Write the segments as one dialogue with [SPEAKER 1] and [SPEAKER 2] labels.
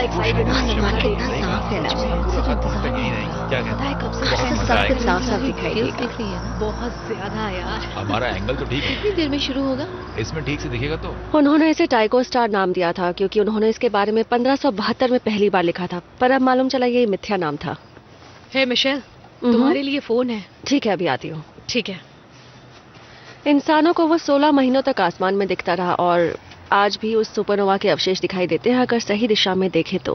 [SPEAKER 1] आसमान कितना साफ है ना, सिर्फ इंतजार नहीं हो रहा।
[SPEAKER 2] क्या
[SPEAKER 1] पता है कब से
[SPEAKER 2] बहुत
[SPEAKER 1] शायद
[SPEAKER 2] मजा
[SPEAKER 1] सब कुछ
[SPEAKER 2] आएगा।
[SPEAKER 1] साफ साफ दिखाई
[SPEAKER 3] न्यूज़
[SPEAKER 1] देगा।
[SPEAKER 3] देख रही है ना? बहुत ज्यादा यार।
[SPEAKER 2] हमारा एंगल तो ठीक है,
[SPEAKER 3] कितनी देर में शुरू होगा?
[SPEAKER 2] इसमें ठीक से दिखेगा तो।
[SPEAKER 1] उन्होंने इसे टाइको स्टार नाम दिया था क्योंकि उन्होंने इसके बारे में 1572 में पहली बार लिखा था, पर अब मालूम चला ये मिथ्या नाम था।
[SPEAKER 3] हे मिशेल, तुम्हारे लिए फोन है।
[SPEAKER 1] ठीक है, अभी आती हूँ।
[SPEAKER 3] ठीक है।
[SPEAKER 1] इंसानों को वो 16 महीनों तक आसमान में दिखता रहा और आज भी उस सुपरनोवा के अवशेष दिखाई देते हैं अगर सही दिशा में देखें तो।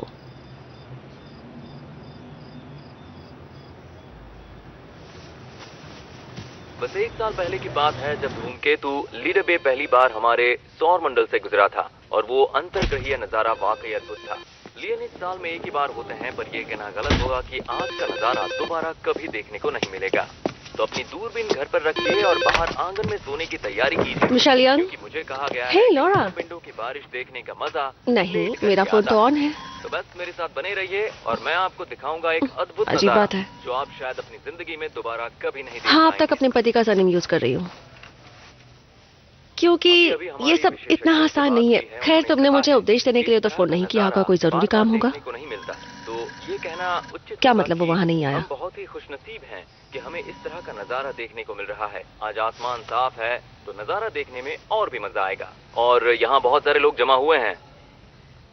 [SPEAKER 4] बस 1 साल पहले की बात है जब धूमकेतु लीडरबे पहली बार हमारे सौर मंडल से गुजरा था और वो अंतरग्रहीय नजारा वाकई अद्भुत था। लियोनिड साल में एक ही बार होते हैं, पर ये कहना गलत होगा कि आज का नजारा दोबारा कभी देखने को नहीं मिलेगा। तो अपनी दूरबीन घर पर रखिए और बाहर आंगन में सोने की तैयारी कीजिए,
[SPEAKER 1] मिशेल यंग?
[SPEAKER 4] क्योंकि मुझे कहा गया
[SPEAKER 1] हे
[SPEAKER 4] है
[SPEAKER 1] लॉरा।
[SPEAKER 4] कि पिंडों की बारिश देखने का मजा
[SPEAKER 1] नहीं,
[SPEAKER 4] लेट करके
[SPEAKER 1] मेरा फोन
[SPEAKER 4] आता
[SPEAKER 1] तो
[SPEAKER 4] है।
[SPEAKER 1] ऑन है।
[SPEAKER 4] तो बस मेरे साथ बने रहिए और मैं आपको दिखाऊंगा एक अद्भुत
[SPEAKER 1] अजीब
[SPEAKER 4] नजारा
[SPEAKER 1] बात है।
[SPEAKER 4] जो आप शायद अपनी जिंदगी में दोबारा कभी नहीं देख
[SPEAKER 1] हाँ, अब तक
[SPEAKER 4] पाएंगे।
[SPEAKER 1] अपने पति का सरनेम यूज कर रही हूँ क्योंकि ये सब इतना आसान नहीं है। खैर, तुमने मुझे उपदेश देने के लिए तो फोन नहीं किया होगा, कोई जरूरी काम होगा।
[SPEAKER 4] देखने को नहीं मिलता, तो ये कहना उचित
[SPEAKER 1] क्या
[SPEAKER 4] होगा
[SPEAKER 1] मतलब वो
[SPEAKER 4] कि
[SPEAKER 1] वहाँ नहीं आया?
[SPEAKER 4] हम बहुत ही खुशनसीब हैं कि हमें इस तरह का नजारा देखने को मिल रहा है। आज आसमान साफ है तो नजारा देखने में और भी मजा आएगा। और यहाँ बहुत सारे लोग जमा हुए हैं।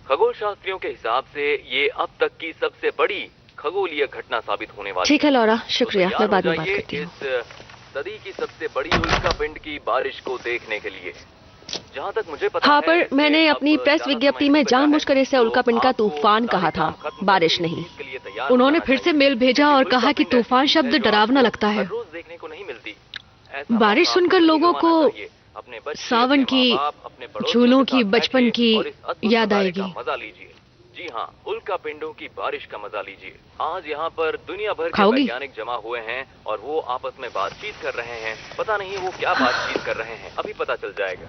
[SPEAKER 4] खगोल शास्त्रियों के हिसाब से ये अब तक की सबसे बड़ी खगोलीय घटना साबित होने वाली
[SPEAKER 1] ठीक है लॉरा, शुक्रिया।
[SPEAKER 4] तो
[SPEAKER 1] मैं
[SPEAKER 4] तैयार
[SPEAKER 1] बाद
[SPEAKER 4] हो
[SPEAKER 1] में बात
[SPEAKER 4] जाइए
[SPEAKER 1] करती हूँ।
[SPEAKER 4] इस सदी की सबसे बड़ी उल्कापिंड की बारिश को देखने के लिए। जहाँ तक मुझे पता
[SPEAKER 1] हाँ,
[SPEAKER 4] है,
[SPEAKER 1] पर
[SPEAKER 4] इससे
[SPEAKER 1] मैंने
[SPEAKER 4] अब
[SPEAKER 1] अपनी प्रेस
[SPEAKER 4] ज्यादा
[SPEAKER 1] विज्ञप्ति
[SPEAKER 4] समय
[SPEAKER 1] में
[SPEAKER 4] नहीं बचा
[SPEAKER 1] जानबूझकर
[SPEAKER 4] है,
[SPEAKER 1] इसे
[SPEAKER 4] तो
[SPEAKER 1] उल्कापिंड का
[SPEAKER 4] आपको
[SPEAKER 1] तूफान
[SPEAKER 4] सारे
[SPEAKER 1] कहा
[SPEAKER 4] काम
[SPEAKER 1] था,
[SPEAKER 4] खत्म
[SPEAKER 1] बारिश
[SPEAKER 4] करके
[SPEAKER 1] नहीं।
[SPEAKER 4] इसके लिए तैयार
[SPEAKER 3] उन्होंने
[SPEAKER 4] होना
[SPEAKER 3] फिर से
[SPEAKER 4] चाहिए।
[SPEAKER 3] मेल भेजा और कहा कि
[SPEAKER 4] उल्कापिंड
[SPEAKER 3] तूफान
[SPEAKER 4] ऐसी
[SPEAKER 3] शब्द
[SPEAKER 4] चीज है जो
[SPEAKER 3] डरावना
[SPEAKER 4] आपको
[SPEAKER 3] लगता है।
[SPEAKER 4] हर रोज देखने को नहीं मिलती। ऐसा
[SPEAKER 3] बारिश
[SPEAKER 4] मौका
[SPEAKER 3] सुनकर
[SPEAKER 4] आपको
[SPEAKER 3] लोगों
[SPEAKER 4] नहीं
[SPEAKER 3] को
[SPEAKER 4] गंवाना चाहिए। अपने बच्चे,
[SPEAKER 3] सावन
[SPEAKER 4] अपने
[SPEAKER 3] की,
[SPEAKER 4] माँ-बाप, अपने पड़ोसियों
[SPEAKER 3] झूलों
[SPEAKER 4] के
[SPEAKER 3] की,
[SPEAKER 4] साथ
[SPEAKER 3] बचपन
[SPEAKER 4] बैठिए
[SPEAKER 3] की
[SPEAKER 4] और इस अद्भुत
[SPEAKER 3] याद
[SPEAKER 4] नज़ारे
[SPEAKER 3] आएगी।
[SPEAKER 4] का मजा लीजिए। जी हाँ, उल्कापिंडों की बारिश का मजा लीजिए। आज यहाँ पर दुनिया भर के
[SPEAKER 3] खाओगी?
[SPEAKER 4] वैज्ञानिक जमा हुए हैं और वो आपस में बातचीत कर रहे हैं। पता नहीं वो क्या बातचीत कर रहे हैं, अभी पता चल जाएगा।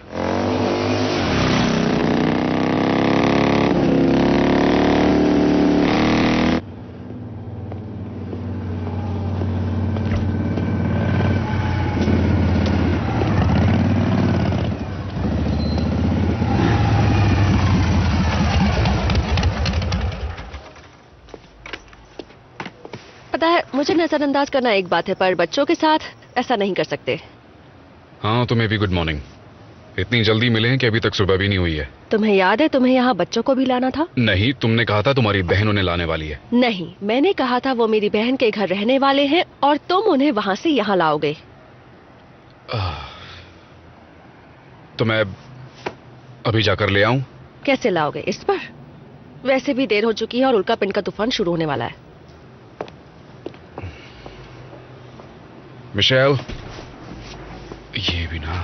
[SPEAKER 1] पता है, मुझे नजरअंदाज करना एक बात है, पर बच्चों के साथ ऐसा नहीं कर सकते।
[SPEAKER 5] हाँ, तुम्हें भी गुड मॉर्निंग। इतनी जल्दी मिले हैं कि अभी तक सुबह भी नहीं हुई है।
[SPEAKER 1] तुम्हें याद है तुम्हें यहाँ बच्चों को भी लाना था?
[SPEAKER 5] नहीं, तुमने कहा था तुम्हारी बहन उन्हें लाने वाली है।
[SPEAKER 1] नहीं, मैंने कहा था वो मेरी बहन के घर रहने वाले हैं और तुम उन्हें वहाँ से यहाँ लाओगे।
[SPEAKER 5] तो मैं अभी जाकर ले आऊं?
[SPEAKER 1] कैसे लाओगे इस पर? वैसे भी देर हो चुकी है और उल्कापिंड का तूफान शुरू होने वाला है।
[SPEAKER 5] मिशेल, ये भी ना।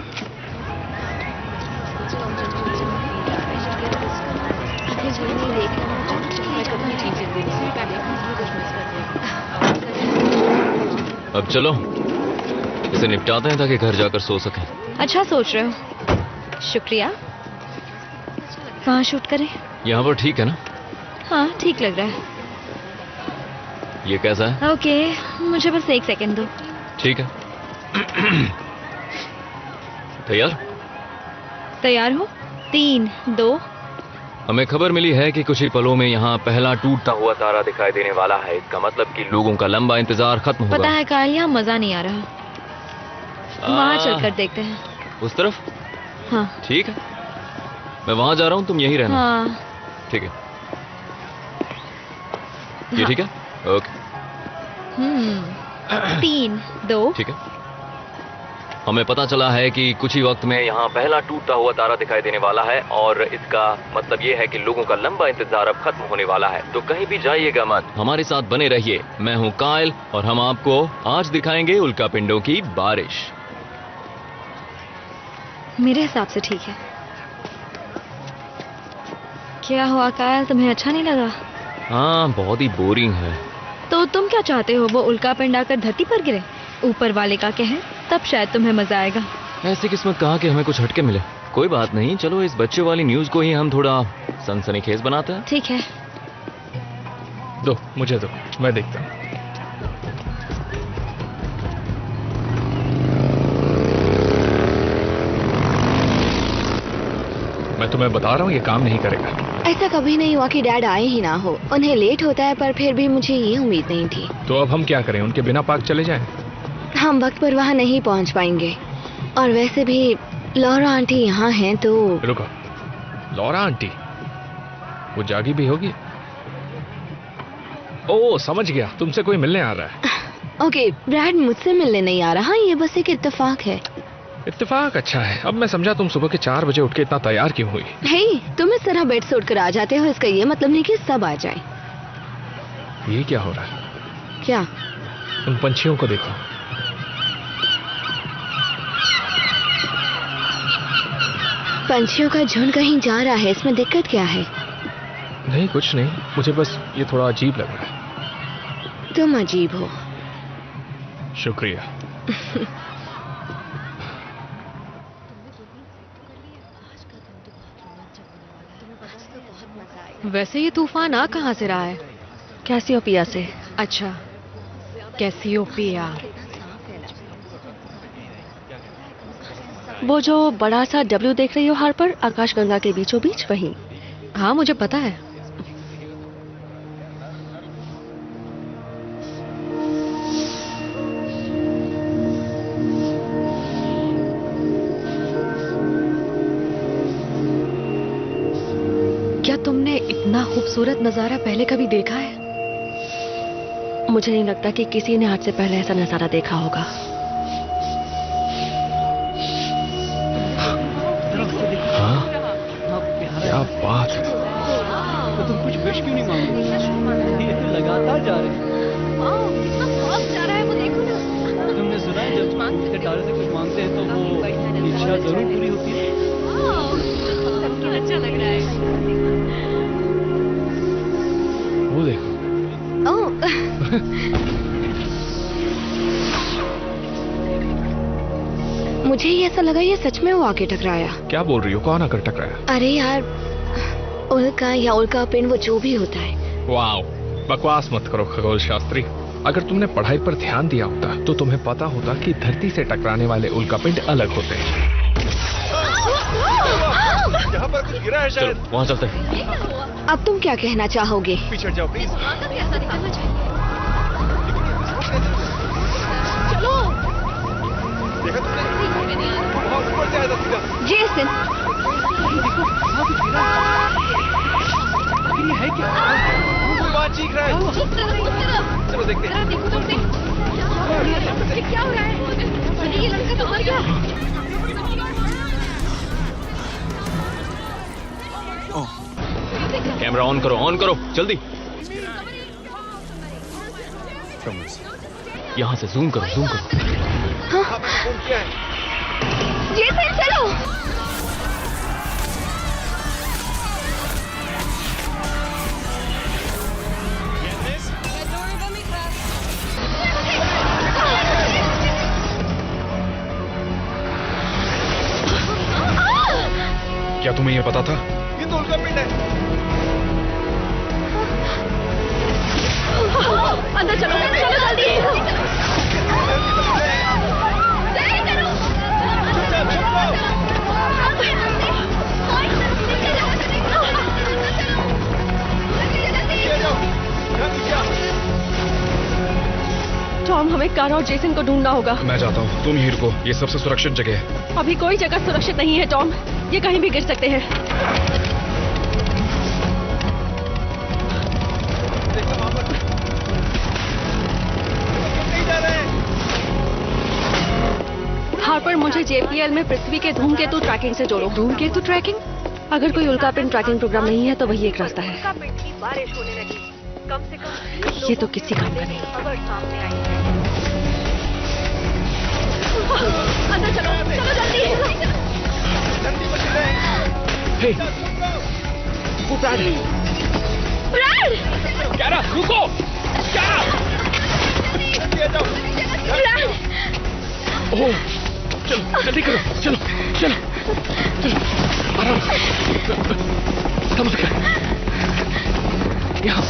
[SPEAKER 4] अब चलो इसे निपटाते हैं ताकि घर जाकर सो सकें।
[SPEAKER 3] अच्छा सोच रहे हो। शुक्रिया। कहाँ शूट करें?
[SPEAKER 4] यहाँ पर ठीक है ना?
[SPEAKER 3] हाँ, ठीक लग रहा है।
[SPEAKER 4] ये कैसा है?
[SPEAKER 3] ओके, मुझे बस 1 सेकंड दो।
[SPEAKER 4] ठीक है। तैयार?
[SPEAKER 3] तैयार हो? 3, 2।
[SPEAKER 4] हमें खबर मिली है कि कुछ ही पलों में यहाँ पहला टूटता हुआ तारा दिखाई देने वाला है। इसका मतलब कि लोगों का लंबा इंतजार खत्म होगा।
[SPEAKER 3] पता है कायल, यहाँ मजा नहीं आ रहा। वहाँ चलकर देखते हैं।
[SPEAKER 4] उस तरफ?
[SPEAKER 3] हाँ।
[SPEAKER 4] ठीक है, मैं वहां जा रहा हूँ, तुम यहीं रहना।
[SPEAKER 3] हाँ।
[SPEAKER 4] ठीक है। ये ठीक है? ओके।
[SPEAKER 3] 3, 2।
[SPEAKER 4] ठीक है। हमें पता चला है कि कुछ ही वक्त में यहाँ पहला टूटता हुआ तारा दिखाई देने वाला है और इसका मतलब ये है कि लोगों का लंबा इंतजार अब खत्म होने वाला है। तो कहीं भी जाइएगा मत, हमारे साथ बने रहिए। मैं हूँ कायल और हम आपको आज दिखाएंगे उल्कापिंडों की बारिश।
[SPEAKER 3] मेरे हिसाब से ठीक है। क्या हुआ कायल, तुम्हें अच्छा नहीं लगा?
[SPEAKER 4] हाँ, बहुत ही बोरिंग है।
[SPEAKER 3] तो तुम क्या चाहते हो, वो उल्कापिंड आकर धरती पर गिरे? ऊपर वाले का कहे तब शायद तुम्हें मजा आएगा।
[SPEAKER 4] ऐसी किस्मत कहा कि हमें कुछ हटके मिले। कोई बात नहीं, चलो इस बच्चे वाली न्यूज को ही हम थोड़ा सनसनीखेज बनाते हैं।
[SPEAKER 3] ठीक है।
[SPEAKER 2] दो, मुझे दो, मैं देखता हूँ। मैं तुम्हें बता रहा हूँ ये काम नहीं करेगा।
[SPEAKER 6] ऐसा कभी नहीं हुआ कि डैड आए ही ना हो। उन्हें लेट होता है, पर फिर भी मुझे ये उम्मीद नहीं थी।
[SPEAKER 2] तो अब हम क्या करें, उनके बिना पार्क चले जाएं?
[SPEAKER 6] हम वक्त पर वहाँ नहीं पहुँच पाएंगे, और वैसे भी लॉरा आंटी यहाँ हैं तो।
[SPEAKER 2] रुको, लॉरा आंटी वो जागी भी होगी? ओह समझ गया, तुमसे कोई मिलने आ रहा है।
[SPEAKER 6] ओके, ब्रैड मुझसे मिलने नहीं आ रहा, ये बस एक इत्तेफाक है।
[SPEAKER 2] इत्तेफाक? अच्छा है, अब मैं समझा तुम सुबह के 4 बजे उठ के इतना तैयार क्यों हुई।
[SPEAKER 6] हे, तुम इस तरह बेड से उठकर आ जाते हो, इसका ये मतलब नहीं कि सब आ जाए।
[SPEAKER 2] ये क्या हो रहा है?
[SPEAKER 6] क्या?
[SPEAKER 2] उन पंछियों को देखो।
[SPEAKER 6] पंछियों का झुंड कहीं जा रहा है, इसमें दिक्कत क्या है?
[SPEAKER 2] नहीं कुछ नहीं, मुझे बस ये थोड़ा अजीब लग रहा है।
[SPEAKER 6] तुम अजीब हो।
[SPEAKER 2] शुक्रिया।
[SPEAKER 3] वैसे ये तूफान आ कहाँ से रहा है?
[SPEAKER 1] कैसियोपिया से।
[SPEAKER 3] अच्छा, कैसियोपिया।
[SPEAKER 1] वो जो बड़ा सा W देख रही हो हार्पर, आकाशगंगा के बीचों बीच, वहीं।
[SPEAKER 3] हाँ मुझे पता है। क्या तुमने इतना खूबसूरत नजारा पहले कभी देखा है?
[SPEAKER 1] मुझे नहीं लगता कि किसी ने आज से पहले ऐसा नजारा देखा होगा।
[SPEAKER 2] हाँ, क्या बात है।
[SPEAKER 7] तो तुम कुछ विश क्यों नहीं मांगते? ये तो लगातार जा रहे हैं।
[SPEAKER 3] कितना फास्ट जा रहा है वो, देखो ना।
[SPEAKER 7] तुमने सुना है जब सितारे से कुछ मांगते हैं तो वो इच्छा जरूर पूरी होती है।
[SPEAKER 3] सबके अच्छा लग रहा है।
[SPEAKER 2] वो देखो।
[SPEAKER 6] मुझे ये ऐसा लगा ये सच में वो आके टकराया।
[SPEAKER 2] क्या बोल रही हो, कौन आकर टकराया?
[SPEAKER 6] अरे यार, उल्का या उल्का पिंड, वो जो भी होता है।
[SPEAKER 2] वाओ, बकवास मत करो खगोल शास्त्री। अगर तुमने पढ़ाई पर ध्यान दिया होता तो तुम्हें पता होता कि धरती से टकराने वाले उल्कापिंड अलग होते हैं।
[SPEAKER 8] यहाँ पर कुछ गिरा है शायद।
[SPEAKER 2] वहाँ चलते हैं।
[SPEAKER 6] अब तुम क्या कहना चाहोगे?
[SPEAKER 8] पीछे जाओ प्लीज।
[SPEAKER 3] चलो।
[SPEAKER 8] देखा तुमने? बहुत ऊपर से आया था सीधा।
[SPEAKER 6] जेसन,
[SPEAKER 7] ये है क्या?
[SPEAKER 8] कोई बात चीख रहा है। चलो देखते हैं।
[SPEAKER 3] देखो तुमने क्या हो रहा है? ये लड़का तो मर गया।
[SPEAKER 4] कैमरा ऑन करो जल्दी। यहाँ से जूम करो।
[SPEAKER 8] हाँ मैंने फोन किया है।
[SPEAKER 6] जेसन चलो।
[SPEAKER 5] क्या तुम्हें ये पता था?
[SPEAKER 8] ये तो उल्कापिंड है।
[SPEAKER 3] अंदर चलो जल्दी।
[SPEAKER 1] टॉम, हमें कारा और जेसन को ढूंढना होगा।
[SPEAKER 5] मैं जाता हूँ, तुम ही रुको, ये सबसे सुरक्षित जगह है।
[SPEAKER 1] अभी कोई जगह सुरक्षित नहीं है टॉम, ये कहीं भी गिर सकते हैं।
[SPEAKER 8] देखो वहाँ पर। नहीं जा रहे हैं।
[SPEAKER 1] हार्पर, मुझे JPL में पृथ्वी के धूमकेतु ट्रैकिंग से जोड़ो।
[SPEAKER 3] धूमकेतु ट्रैकिंग?
[SPEAKER 1] अगर कोई उल्कापिंड ट्रैकिंग प्रोग्राम नहीं है तो वही एक रास्ता है।
[SPEAKER 9] बारिश होने लगी। कम से कम
[SPEAKER 1] ये तो किसी काम का नहीं।
[SPEAKER 9] खबर सामने आई है।
[SPEAKER 3] अंदर चलो जल्दी।
[SPEAKER 8] जल्दी बच रहे हैं।
[SPEAKER 2] हे,
[SPEAKER 8] वो ब्रैड है।
[SPEAKER 3] ब्रैड!
[SPEAKER 2] कैरा, रुको! कैरा!
[SPEAKER 8] जल्दी आ जाओ।
[SPEAKER 3] ब्रैड!
[SPEAKER 2] ओह, चलो जल्दी करो, चलो। आराम से। संभल कर। यहाँ।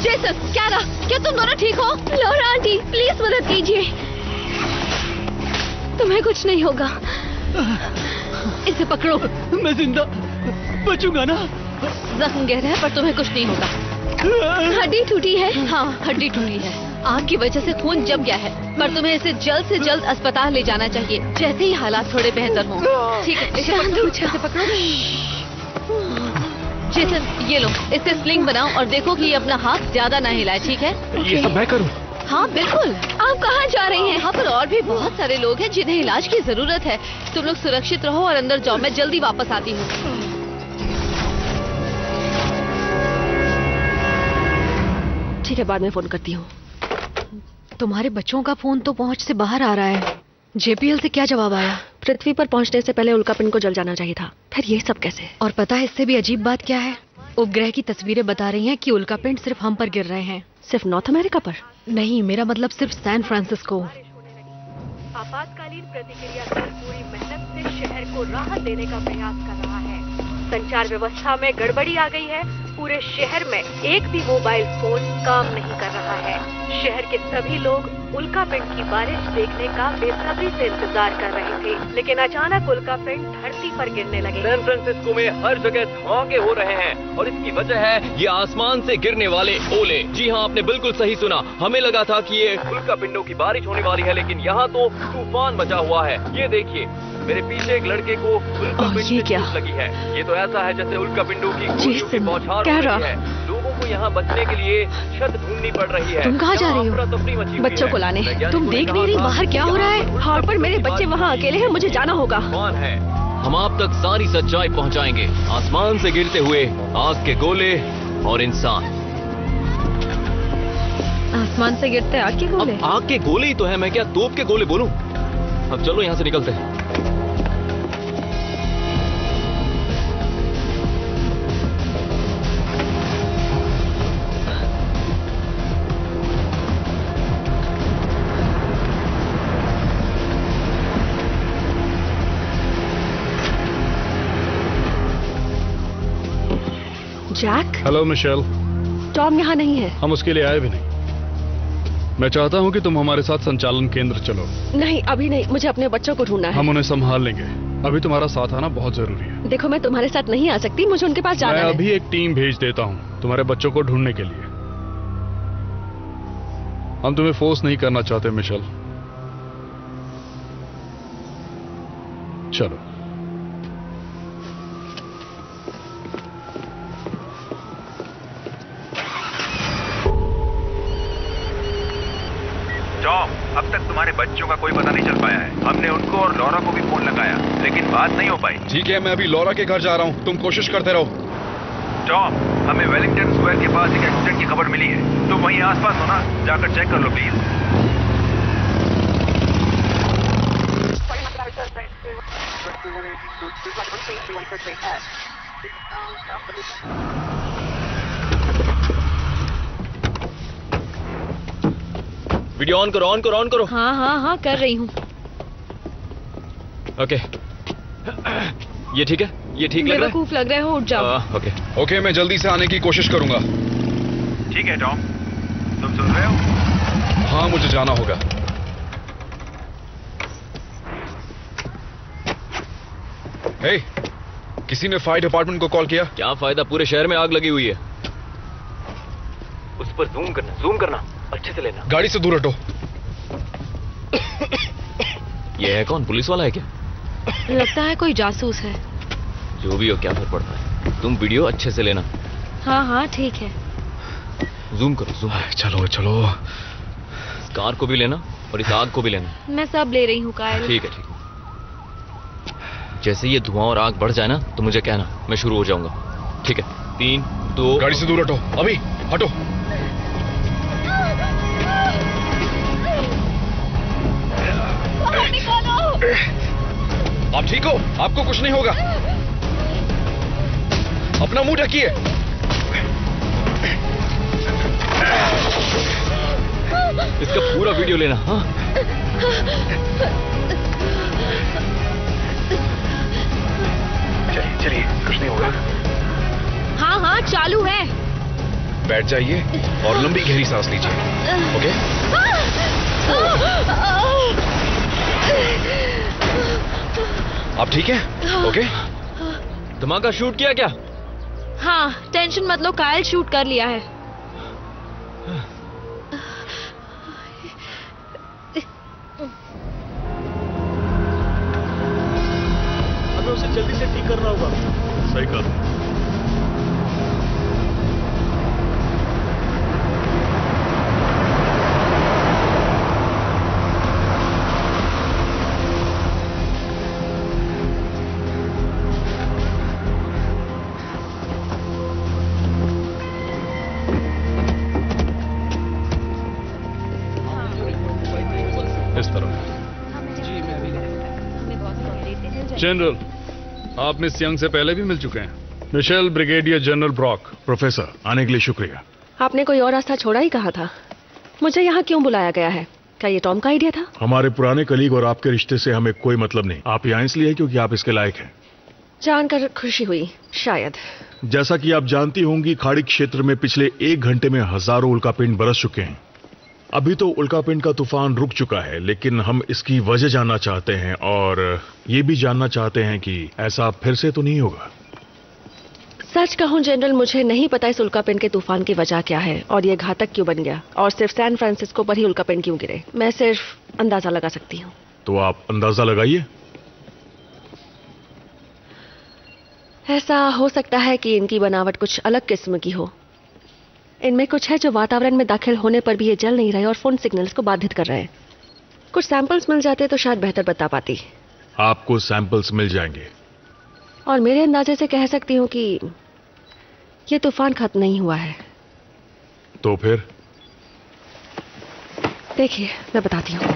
[SPEAKER 3] जेसन, क्या तुम दोनों ठीक हो?
[SPEAKER 6] लॉरा आंटी, प्लीज मदद कीजिए। तुम्हें कुछ नहीं होगा।
[SPEAKER 3] इसे पकड़ो।
[SPEAKER 7] मैं जिंदा बचूंगा ना?
[SPEAKER 3] जख्म गहरा है पर तुम्हें कुछ नहीं होगा।
[SPEAKER 6] हड्डी टूटी है।
[SPEAKER 3] हाँ, हड्डी टूटी है। आग की वजह से खून जम गया है, पर तुम्हें इसे जल्द से जल्द अस्पताल ले जाना चाहिए, जैसे ही हालात थोड़े बेहतर हों। ठीक है, इसे पकड़ो। जेसन, ये लो, इससे स्लिंग बनाओ और देखो कि ये अपना हाथ ज्यादा ना हिलाए, ठीक है?
[SPEAKER 2] ये सब मैं करूं?
[SPEAKER 3] हाँ बिल्कुल। आप कहाँ जा रही हैं? यहाँ पर और भी बहुत सारे लोग हैं जिन्हें इलाज की जरूरत है। तुम लोग सुरक्षित रहो और अंदर जाओ, मैं जल्दी वापस आती हूँ।
[SPEAKER 1] ठीक है, बाद में फोन करती हूँ।
[SPEAKER 3] तुम्हारे बच्चों का फोन तो पहुँच से बाहर आ रहा है। जेपीएल से क्या जवाब आया?
[SPEAKER 1] पृथ्वी पर पहुंचने से पहले उल्कापिंड को जल जाना चाहिए था। फिर ये सब कैसे?
[SPEAKER 3] और पता है इससे भी अजीब बात क्या है? उपग्रह की तस्वीरें बता रही हैं कि उल्कापिंड सिर्फ हम पर गिर रहे हैं।
[SPEAKER 1] सिर्फ नॉर्थ अमेरिका पर?
[SPEAKER 3] नहीं, मेरा मतलब सिर्फ सैन फ्रांसिस्को।
[SPEAKER 9] आपातकालीन प्रतिक्रिया दल पूरी मेहनत से शहर को राहत देने का प्रयास कर रहा है। संचार व्यवस्था में गड़बड़ी आ गई है। पूरे शहर में एक भी मोबाइल फोन काम नहीं कर रहा है। शहर के सभी लोग उल्कापिंड की बारिश देखने का बेसब्री से इंतजार कर रहे थे, लेकिन अचानक उल्कापिंड धरती पर गिरने लगे।
[SPEAKER 4] सैन फ्रांसिस्को में हर जगह धमाके हो रहे हैं और इसकी वजह है ये आसमान से गिरने वाले ओले। जी हाँ, आपने बिल्कुल सही सुना। हमें लगा था कि ये उल्कापिंडों की बारिश होने वाली है, लेकिन यहाँ तो तूफान मचा हुआ है। ये देखिए, मेरे पीछे एक लड़के को उल्कापिंड से चोट लगी है। ये तो ऐसा है जैसे उल्कापिंडों की गोलियों की बौछार हो रही है। लोगों को यहाँ बचने के लिए छत ढूंढनी पड़ रही है।
[SPEAKER 3] तुम कहाँ जा रही हो?
[SPEAKER 1] बच्चों को लाने। तुम देख नहीं रही बाहर क्या हो रहा है? हाल पर मेरे बच्चे वहाँ अकेले हैं, मुझे जाना होगा।
[SPEAKER 4] कौन है? हम आप तक सारी सच्चाई पहुँचाएंगे। आसमान से गिरते हुए आग के गोले और इंसान।
[SPEAKER 3] आसमान से गिरते आग के गोले?
[SPEAKER 4] अब आग के गोले ही तो है, मैं क्या तोप के गोले बोलूं? अब चलो यहाँ से निकलते हैं।
[SPEAKER 1] जैक?
[SPEAKER 10] Hello Michel.
[SPEAKER 1] टॉम यहाँ नहीं है।
[SPEAKER 10] हम उसके लिए आए भी नहीं। मैं चाहता हूँ कि तुम हमारे साथ संचालन केंद्र चलो।
[SPEAKER 1] नहीं, अभी नहीं, मुझे अपने बच्चों को ढूंढना है।
[SPEAKER 10] हम उन्हें संभाल लेंगे। अभी तुम्हारा साथ आना बहुत जरूरी है।
[SPEAKER 1] देखो, मैं तुम्हारे साथ नहीं आ सकती, मुझे उनके पास जाना है।
[SPEAKER 10] मैं अभी एक टीम भेज देता हूँ तुम्हारे बच्चों को ढूंढने के लिए। हम तुम्हें फोर्स नहीं करना चाहते मिशेल। चलो।
[SPEAKER 8] टॉम, अब तक तुम्हारे बच्चों का कोई पता नहीं चल पाया है। हमने उनको और लॉरा को भी फोन लगाया, लेकिन बात नहीं हो पाई।
[SPEAKER 5] ठीक है, मैं अभी लॉरा के घर जा रहा हूँ, तुम कोशिश करते रहो।
[SPEAKER 8] टॉम, हमें वेलिंगटन स्क्वायर के पास एक एक्सीडेंट की खबर मिली है। तुम वहीं आसपास हो ना? जाकर चेक कर लो प्लीज।
[SPEAKER 4] वीडियो ऑन करो, ऑन करो, ऑन करो।
[SPEAKER 3] हाँ हाँ हाँ, कर रही हूँ।
[SPEAKER 4] ओके, ये ठीक है? ये ठीक लग रहा है?
[SPEAKER 3] बेवकूफ लग रहे हो, उठ जाओ।
[SPEAKER 4] ओके
[SPEAKER 5] ओके, मैं जल्दी से आने की कोशिश करूंगा।
[SPEAKER 8] ठीक है टॉम, तुम सुन रहे हो?
[SPEAKER 5] हाँ, मुझे जाना होगा। हे, किसी ने फायर डिपार्टमेंट को कॉल किया?
[SPEAKER 4] क्या फायदा, पूरे शहर में आग लगी हुई है। उस पर जूम करना, अच्छे से लेना।
[SPEAKER 5] गाड़ी से दूर हटो।
[SPEAKER 4] ये है कौन? पुलिस वाला है क्या?
[SPEAKER 3] लगता है कोई जासूस है।
[SPEAKER 4] जो भी हो, क्या फर्क पड़ता है। तुम वीडियो अच्छे से लेना।
[SPEAKER 3] हाँ हाँ, ठीक है।
[SPEAKER 4] जूम करो, जूम।
[SPEAKER 5] चलो चलो।
[SPEAKER 4] इस कार को भी लेना और इस आग को भी लेना।
[SPEAKER 3] मैं सब ले रही हूँ कायल।
[SPEAKER 4] ठीक है, ठीक है। जैसे ये धुआं और आग बढ़ जाए ना, तो मुझे कहना, मैं शुरू हो जाऊंगा। ठीक है? 3, 2।
[SPEAKER 5] गाड़ी से दूर हटो, अभी हटो। आप ठीक हो? आपको कुछ नहीं होगा। अपना मुंह ढकिए।
[SPEAKER 4] इसका पूरा वीडियो लेना। हाँ,
[SPEAKER 8] चलिए, कुछ नहीं होगा।
[SPEAKER 3] हाँ हाँ, चालू है।
[SPEAKER 5] बैठ जाइए और लंबी गहरी सांस लीजिए। ओके? आप ठीक हैं? ओके?
[SPEAKER 4] धमाका शूट किया क्या?
[SPEAKER 3] हाँ, टेंशन मत लो, कायल शूट कर लिया है।
[SPEAKER 7] हमें उसे जल्दी से ठीक करना होगा।
[SPEAKER 10] सही कहा। इस तरफ। जनरल, आप मिस यंग से पहले भी मिल चुके हैं। Michelle brigadier general Brock.
[SPEAKER 8] Professor, आने के लिए शुक्रिया।
[SPEAKER 1] आपने कोई और रास्ता छोड़ा ही कहा था। मुझे यहाँ क्यों बुलाया गया है? क्या ये टॉम का आइडिया था?
[SPEAKER 8] हमारे पुराने कलीग और आपके रिश्ते से हमें कोई मतलब नहीं। आप यहाँ इसलिए हैं क्योंकि आप इसके लायक हैं।
[SPEAKER 1] जानकर खुशी हुई, शायद।
[SPEAKER 8] जैसा कि आप जानती होंगी, खाड़ी क्षेत्र में पिछले 1 घंटे में हजारों उल्कापिंड बरस चुके हैं। अभी तो उल्कापिंड का तूफान रुक चुका है, लेकिन हम इसकी वजह जानना चाहते हैं और ये भी जानना चाहते हैं कि ऐसा फिर से तो नहीं होगा।
[SPEAKER 1] सच कहूं जनरल, मुझे नहीं पता इस उल्कापिंड के तूफान की वजह क्या है और ये घातक क्यों बन गया और सिर्फ सैन फ्रांसिस्को पर ही उल्कापिंड क्यों गिरे। मैं सिर्फ अंदाजा लगा सकती हूँ।
[SPEAKER 8] तो आप अंदाजा लगाइए।
[SPEAKER 1] ऐसा हो सकता है कि इनकी बनावट कुछ अलग किस्म की हो। इनमें कुछ है जो वातावरण में दाखिल होने पर भी ये जल नहीं रहे और फोन सिग्नल्स को बाधित कर रहे हैं। कुछ सैंपल्स मिल जाते तो शायद बेहतर बता पाती।
[SPEAKER 8] आपको सैंपल्स मिल जाएंगे
[SPEAKER 1] और मेरे अंदाजे से कह सकती हूँ कि ये तूफान खत्म नहीं हुआ है।
[SPEAKER 8] तो फिर
[SPEAKER 1] देखिए, मैं बताती हूँ।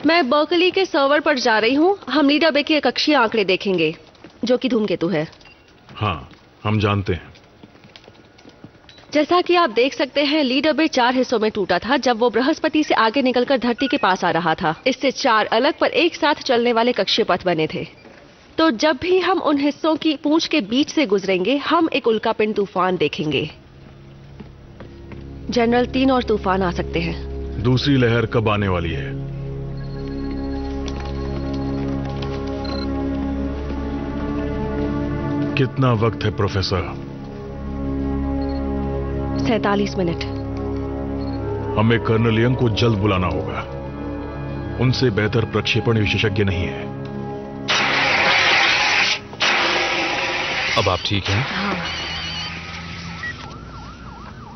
[SPEAKER 1] मैं बर्कली के सर्वर पर जा रही हूँ। हम लीडा बे के कक्षीय आंकड़े देखेंगे जो कि धूमकेतु है।
[SPEAKER 8] हाँ, हम जानते हैं।
[SPEAKER 1] जैसा कि आप देख सकते हैं, लीडा बे 4 हिस्सों में टूटा था जब वो बृहस्पति से आगे निकलकर धरती के पास आ रहा था। इससे 4 अलग पर एक साथ चलने वाले कक्षीय पथ बने थे। तो जब भी हम उन हिस्सों की पूंछ के बीच से गुजरेंगे, हम एक उल्कापिंड तूफान देखेंगे। जनरल, 3 और तूफान आ सकते हैं।
[SPEAKER 8] दूसरी लहर कब आने वाली है? कितना वक्त है प्रोफेसर?
[SPEAKER 1] 47 मिनट।
[SPEAKER 8] हमें कर्नल यंग को जल्द बुलाना होगा। उनसे बेहतर प्रक्षेपण विशेषज्ञ नहीं है।
[SPEAKER 5] अब आप ठीक हैं?
[SPEAKER 1] हाँ।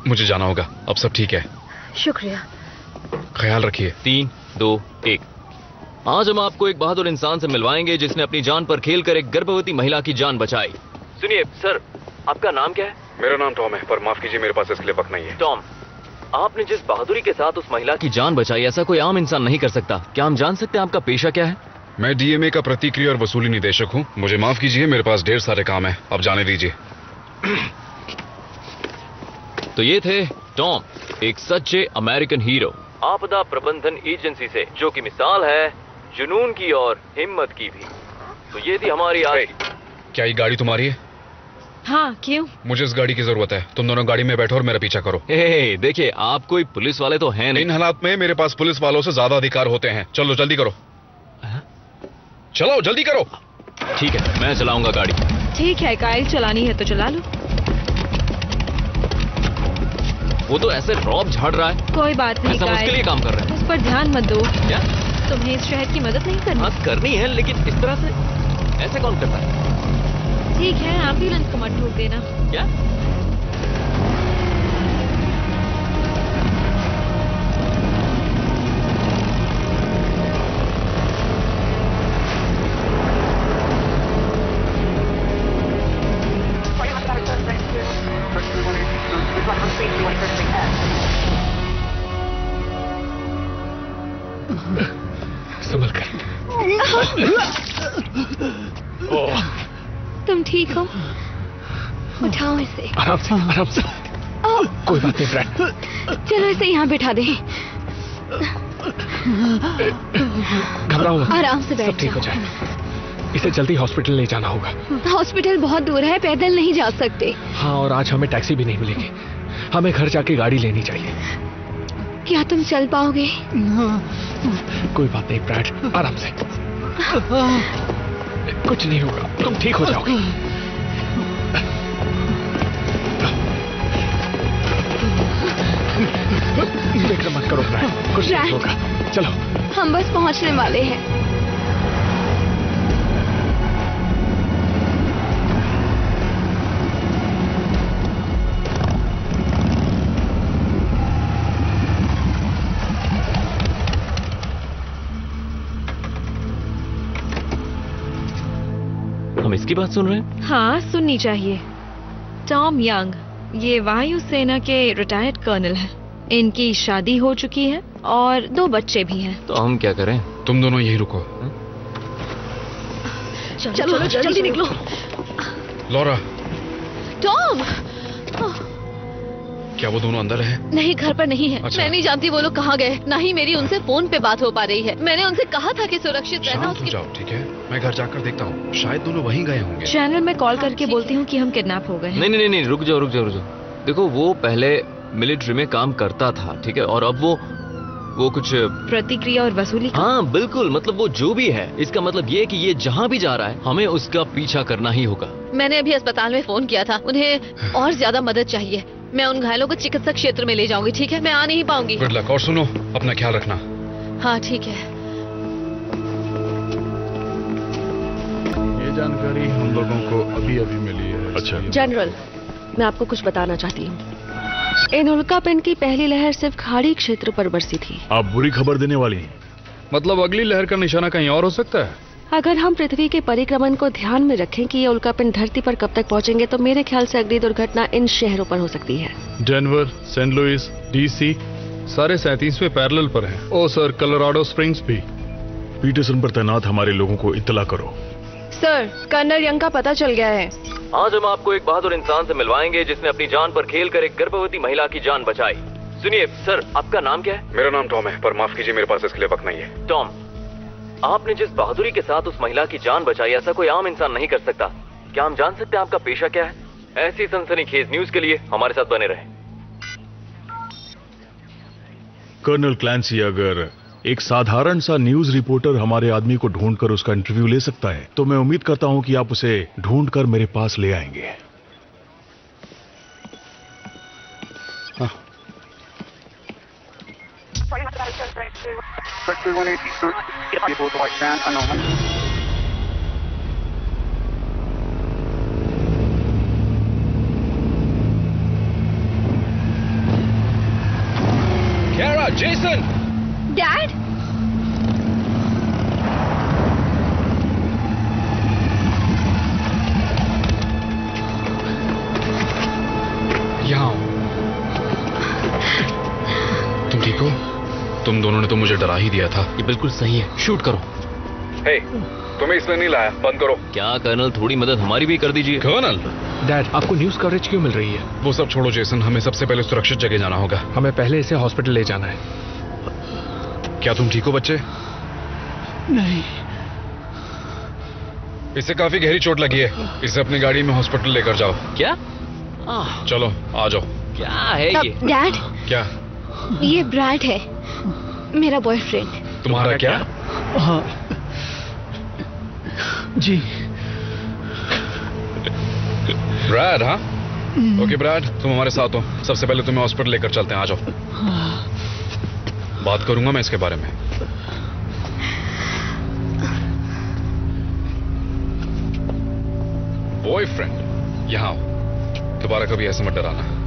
[SPEAKER 5] मुझे जाना होगा। अब सब ठीक है?
[SPEAKER 1] शुक्रिया।
[SPEAKER 5] ख्याल रखिए।
[SPEAKER 4] 3, 2, 1। आज हम आपको एक बहादुर इंसान से मिलवाएंगे जिसने अपनी जान पर खेलकर एक गर्भवती महिला की जान बचाई। सुनिए सर, आपका नाम क्या है?
[SPEAKER 5] मेरा नाम टॉम है, पर माफ कीजिए, मेरे पास इसके लिए वक्त नहीं है।
[SPEAKER 4] टॉम, आपने जिस बहादुरी के साथ उस महिला की जान बचाई, ऐसा कोई आम इंसान नहीं कर सकता। क्या हम जान सकते हैं आपका पेशा क्या है?
[SPEAKER 5] मैं डीएमए का प्रतिक्रिया और वसूली निदेशक हूँ। मुझे माफ कीजिए, मेरे पास ढेर सारे काम है। अब जाने दीजिए।
[SPEAKER 4] तो ये थे टॉम, एक सच्चे अमेरिकन हीरो, आपदा प्रबंधन एजेंसी से, जो कि मिसाल है जुनून की और हिम्मत की भी। तो ये थी हमारी आज।
[SPEAKER 5] क्या ये गाड़ी तुम्हारी है?
[SPEAKER 3] हाँ, क्यों?
[SPEAKER 5] मुझे इस गाड़ी की जरूरत है। तुम दोनों गाड़ी में बैठो और मेरा पीछा करो।
[SPEAKER 4] देखिए, आप कोई पुलिस वाले तो हैं नहीं।
[SPEAKER 5] इन हालात में मेरे पास पुलिस वालों से ज्यादा अधिकार होते हैं। चलो जल्दी करो। चलो जल्दी करो।
[SPEAKER 4] ठीक है, मैं चलाऊंगा गाड़ी।
[SPEAKER 3] ठीक है, कायल चलानी है तो चला लो।
[SPEAKER 4] वो तो ऐसे रौब झाड़ रहा है।
[SPEAKER 3] कोई बात नहीं
[SPEAKER 4] ऐसा उसके
[SPEAKER 3] कायल,
[SPEAKER 4] लिए काम कर रहा है।
[SPEAKER 3] उस पर ध्यान मत दो।
[SPEAKER 4] क्या?
[SPEAKER 3] तुम्हें इस शहर की मदद नहीं करनी?
[SPEAKER 4] हाँ, करनी है, लेकिन इस तरह से ऐसे कौन करता है?
[SPEAKER 3] ठीक है, एम्बुलेंस को मत ठोक देना।
[SPEAKER 4] क्या?
[SPEAKER 2] संभल कर।
[SPEAKER 6] तुम ठीक हो? उठाओ इसे।
[SPEAKER 2] आराम से, आराम से। कोई बात नहीं फ्रेंड।
[SPEAKER 6] चलो इसे यहाँ बिठा दे।
[SPEAKER 2] घबराओ मत।
[SPEAKER 6] आराम से बैठ
[SPEAKER 2] सब ठीक हो
[SPEAKER 6] जाओ।
[SPEAKER 2] जाए। इसे जल्दी हॉस्पिटल ले जाना होगा।
[SPEAKER 6] हॉस्पिटल बहुत दूर है, पैदल नहीं जा सकते।
[SPEAKER 2] हाँ, और आज हमें टैक्सी भी नहीं मिलेगी। हमें घर जाके गाड़ी लेनी चाहिए।
[SPEAKER 6] क्या तुम चल पाओगे?
[SPEAKER 2] कोई बात नहीं ब्रैड, आराम से। कुछ नहीं होगा, तुम ठीक हो जाओगे। फिक्र मत करो ब्रैड, कुछ नहीं होगा। चलो,
[SPEAKER 6] हम बस पहुंचने वाले हैं।
[SPEAKER 4] हम इसकी बात सुन रहे हैं?
[SPEAKER 3] हाँ, सुननी चाहिए। टॉम यंग, ये वायुसेना के रिटायर्ड कर्नल हैं। इनकी शादी हो चुकी है और 2 बच्चे भी हैं।
[SPEAKER 4] तो हम क्या करें?
[SPEAKER 5] तुम दोनों यही रुको।
[SPEAKER 3] चलो जल्दी निकलो।
[SPEAKER 5] Laura,
[SPEAKER 3] Tom!
[SPEAKER 5] क्या वो दोनों अंदर हैं?
[SPEAKER 3] नहीं, घर पर नहीं है।
[SPEAKER 5] अच्छा।
[SPEAKER 3] मैं नहीं जानती वो लोग कहाँ गए। ना ही मेरी उनसे फोन पे बात हो पा रही है। मैंने उनसे कहा था कि सुरक्षित रहना।
[SPEAKER 5] शांत हो जाओ, ठीक है? मैं घर जाकर देखता हूँ, शायद दोनों वहीं गए होंगे।
[SPEAKER 3] चैनल में कॉल करके बोलती हूँ कि हम किडनैप हो गए हैं।
[SPEAKER 4] नहीं, रुक जाओ। देखो, वो पहले मिलिट्री में काम करता था, ठीक है? और अब वो कुछ
[SPEAKER 3] प्रतिक्रिया और वसूली का?
[SPEAKER 4] हाँ बिल्कुल, मतलब वो जो भी है, इसका मतलब ये कि ये जहाँ भी जा रहा है हमें उसका पीछा करना ही होगा।
[SPEAKER 3] मैंने अभी अस्पताल में फोन किया था। उन्हें और ज्यादा मदद चाहिए। मैं उन घायलों को चिकित्सक क्षेत्र में ले जाऊंगी, ठीक है? मैं आ नहीं पाऊंगी।
[SPEAKER 5] गुड लक, और सुनो, अपना ख्याल रखना।
[SPEAKER 3] हाँ ठीक है।
[SPEAKER 10] ये जानकारी हम लोगों को अभी मिली है।
[SPEAKER 8] अच्छा।
[SPEAKER 1] जनरल, मैं आपको कुछ बताना चाहती हूँ। इन उल्कापिंड की पहली लहर सिर्फ खाड़ी क्षेत्र पर बरसी थी।
[SPEAKER 8] आप बुरी खबर देने वाली हैं।
[SPEAKER 10] मतलब अगली लहर का निशाना कहीं और हो सकता है?
[SPEAKER 1] अगर हम पृथ्वी के परिक्रमण को ध्यान में रखें कि ये उल्कापिंड धरती पर कब तक पहुंचेंगे, तो मेरे ख्याल से अगली दुर्घटना इन शहरों पर हो सकती है।
[SPEAKER 10] डेनवर, सेंट लुइस, डीसी सारे 37वें पैरेलल पर हैं। ओ सर, कोलोराडो स्प्रिंग्स भी।
[SPEAKER 8] पीटरसन पर तैनात हमारे लोगों को इत्तला करो।
[SPEAKER 1] सर, कर्नल यंग का पता चल गया है।
[SPEAKER 4] आज हम आपको एक बहादुर इंसान से मिलवाएंगे जिसने अपनी जान पर खेलकर एक गर्भवती महिला की जान बचाई। सुनिए सर, आपका नाम क्या है?
[SPEAKER 5] मेरा नाम टॉम है, पर माफ कीजिए, मेरे पास इसके लिए वक्त नहीं है।
[SPEAKER 4] टॉम, आपने जिस बहादुरी के साथ उस महिला की जान बचाई, ऐसा कोई आम इंसान नहीं कर सकता। क्या हम जान सकते हैं आपका पेशा क्या है? ऐसी सनसनीखेज न्यूज के लिए हमारे साथ बने रहें।
[SPEAKER 8] कर्नल क्लैंसी, अगर एक साधारण सा न्यूज रिपोर्टर हमारे आदमी को ढूंढकर उसका इंटरव्यू ले सकता है, तो मैं उम्मीद करता हूं कि आप उसे ढूंढकर मेरे पास ले आएंगे।
[SPEAKER 5] Kara, Jason!
[SPEAKER 6] डैड,
[SPEAKER 5] यहाँ तुम ठीक हो? तुम दोनों ने तो मुझे डरा ही दिया था।
[SPEAKER 4] ये बिल्कुल सही है, शूट करो।
[SPEAKER 5] हे, तुम्हें इसलिए नहीं लाया, बंद करो।
[SPEAKER 4] क्या कर्नल, थोड़ी मदद हमारी भी कर दीजिए।
[SPEAKER 5] कर्नल,
[SPEAKER 2] डैड, आपको न्यूज कवरेज क्यों मिल रही है?
[SPEAKER 5] वो सब छोड़ो जेसन, हमें सबसे पहले सुरक्षित जगह जाना होगा।
[SPEAKER 2] हमें पहले इसे हॉस्पिटल ले जाना है।
[SPEAKER 5] क्या तुम ठीक हो बच्चे?
[SPEAKER 7] नहीं।
[SPEAKER 5] इसे काफी गहरी चोट लगी है, इसे अपनी गाड़ी में हॉस्पिटल लेकर जाओ।
[SPEAKER 4] क्या?
[SPEAKER 5] चलो आ जाओ।
[SPEAKER 4] क्या है ये?
[SPEAKER 6] डैड,
[SPEAKER 5] क्या?
[SPEAKER 6] ये ब्रैड है, मेरा बॉयफ्रेंड।
[SPEAKER 5] तुम्हारा क्या?
[SPEAKER 7] हाँ जी।
[SPEAKER 5] ब्रैड? हाँ ओके ब्रैड, तुम हमारे साथ हो। सबसे पहले तुम्हें हॉस्पिटल लेकर चलते हैं, आ जाओ। बात करूंगा मैं इसके बारे में। बॉयफ्रेंड, यहाँ आओ। दोबारा कभी ऐसे मत डराना।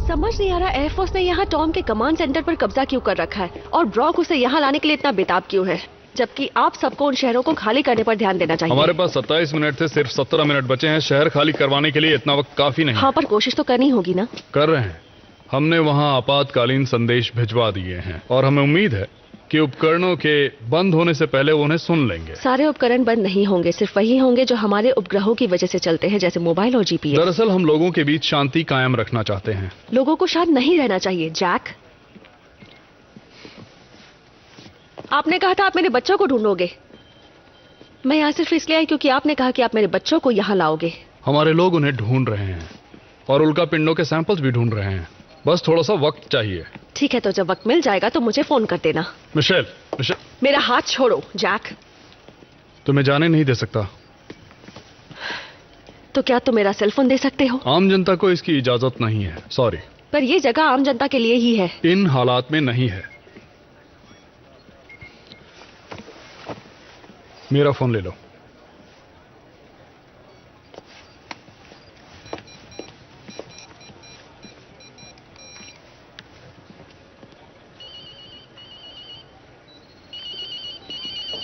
[SPEAKER 1] समझ नहीं आ रहा एयरफोर्स ने यहाँ टॉम के कमांड सेंटर पर कब्जा क्यों कर रखा है, और ब्रॉक उसे यहाँ लाने के लिए इतना बेताब क्यों है, जबकि आप सबको उन शहरों को खाली करने पर ध्यान देना चाहिए।
[SPEAKER 10] हमारे पास 27 मिनट थे, सिर्फ 17 मिनट बचे हैं। शहर खाली करवाने के लिए इतना वक्त काफी नहीं।
[SPEAKER 1] हाँ, पर कोशिश तो करनी होगी ना।
[SPEAKER 10] कर रहे हैं। हमने वहां आपातकालीन संदेश भिजवा दिए हैं और हमें उम्मीद है कि उपकरणों के बंद होने से पहले वो उन्हें सुन लेंगे।
[SPEAKER 1] सारे उपकरण बंद नहीं होंगे, सिर्फ वही होंगे जो हमारे उपग्रहों की वजह से चलते हैं, जैसे मोबाइल और जीपीएस।
[SPEAKER 10] दरअसल हम लोगों के बीच शांति कायम रखना चाहते हैं।
[SPEAKER 1] लोगों को शांत नहीं रहना चाहिए। जैक, आपने कहा था आप मेरे बच्चों को ढूंढोगे। मैं यहाँ सिर्फ इसलिए आई क्योंकि आपने कहा कि आप मेरे बच्चों को यहाँ लाओगे।
[SPEAKER 10] हमारे लोग उन्हें ढूंढ रहे हैं और उल्का पिंडों के सैंपल्स भी ढूंढ रहे हैं। बस थोड़ा सा वक्त चाहिए।
[SPEAKER 1] ठीक है, तो जब वक्त मिल जाएगा तो मुझे फोन कर देना।
[SPEAKER 10] मिशेल, मिशेल,
[SPEAKER 1] मेरा हाथ छोड़ो जैक।
[SPEAKER 10] तुम्हें जाने नहीं दे सकता।
[SPEAKER 1] तो क्या तुम मेरा सेल फोन दे सकते हो?
[SPEAKER 10] आम जनता को इसकी इजाजत नहीं है, सॉरी।
[SPEAKER 1] पर ये जगह आम जनता के लिए ही है।
[SPEAKER 10] इन हालात में नहीं है। मेरा फोन ले लो।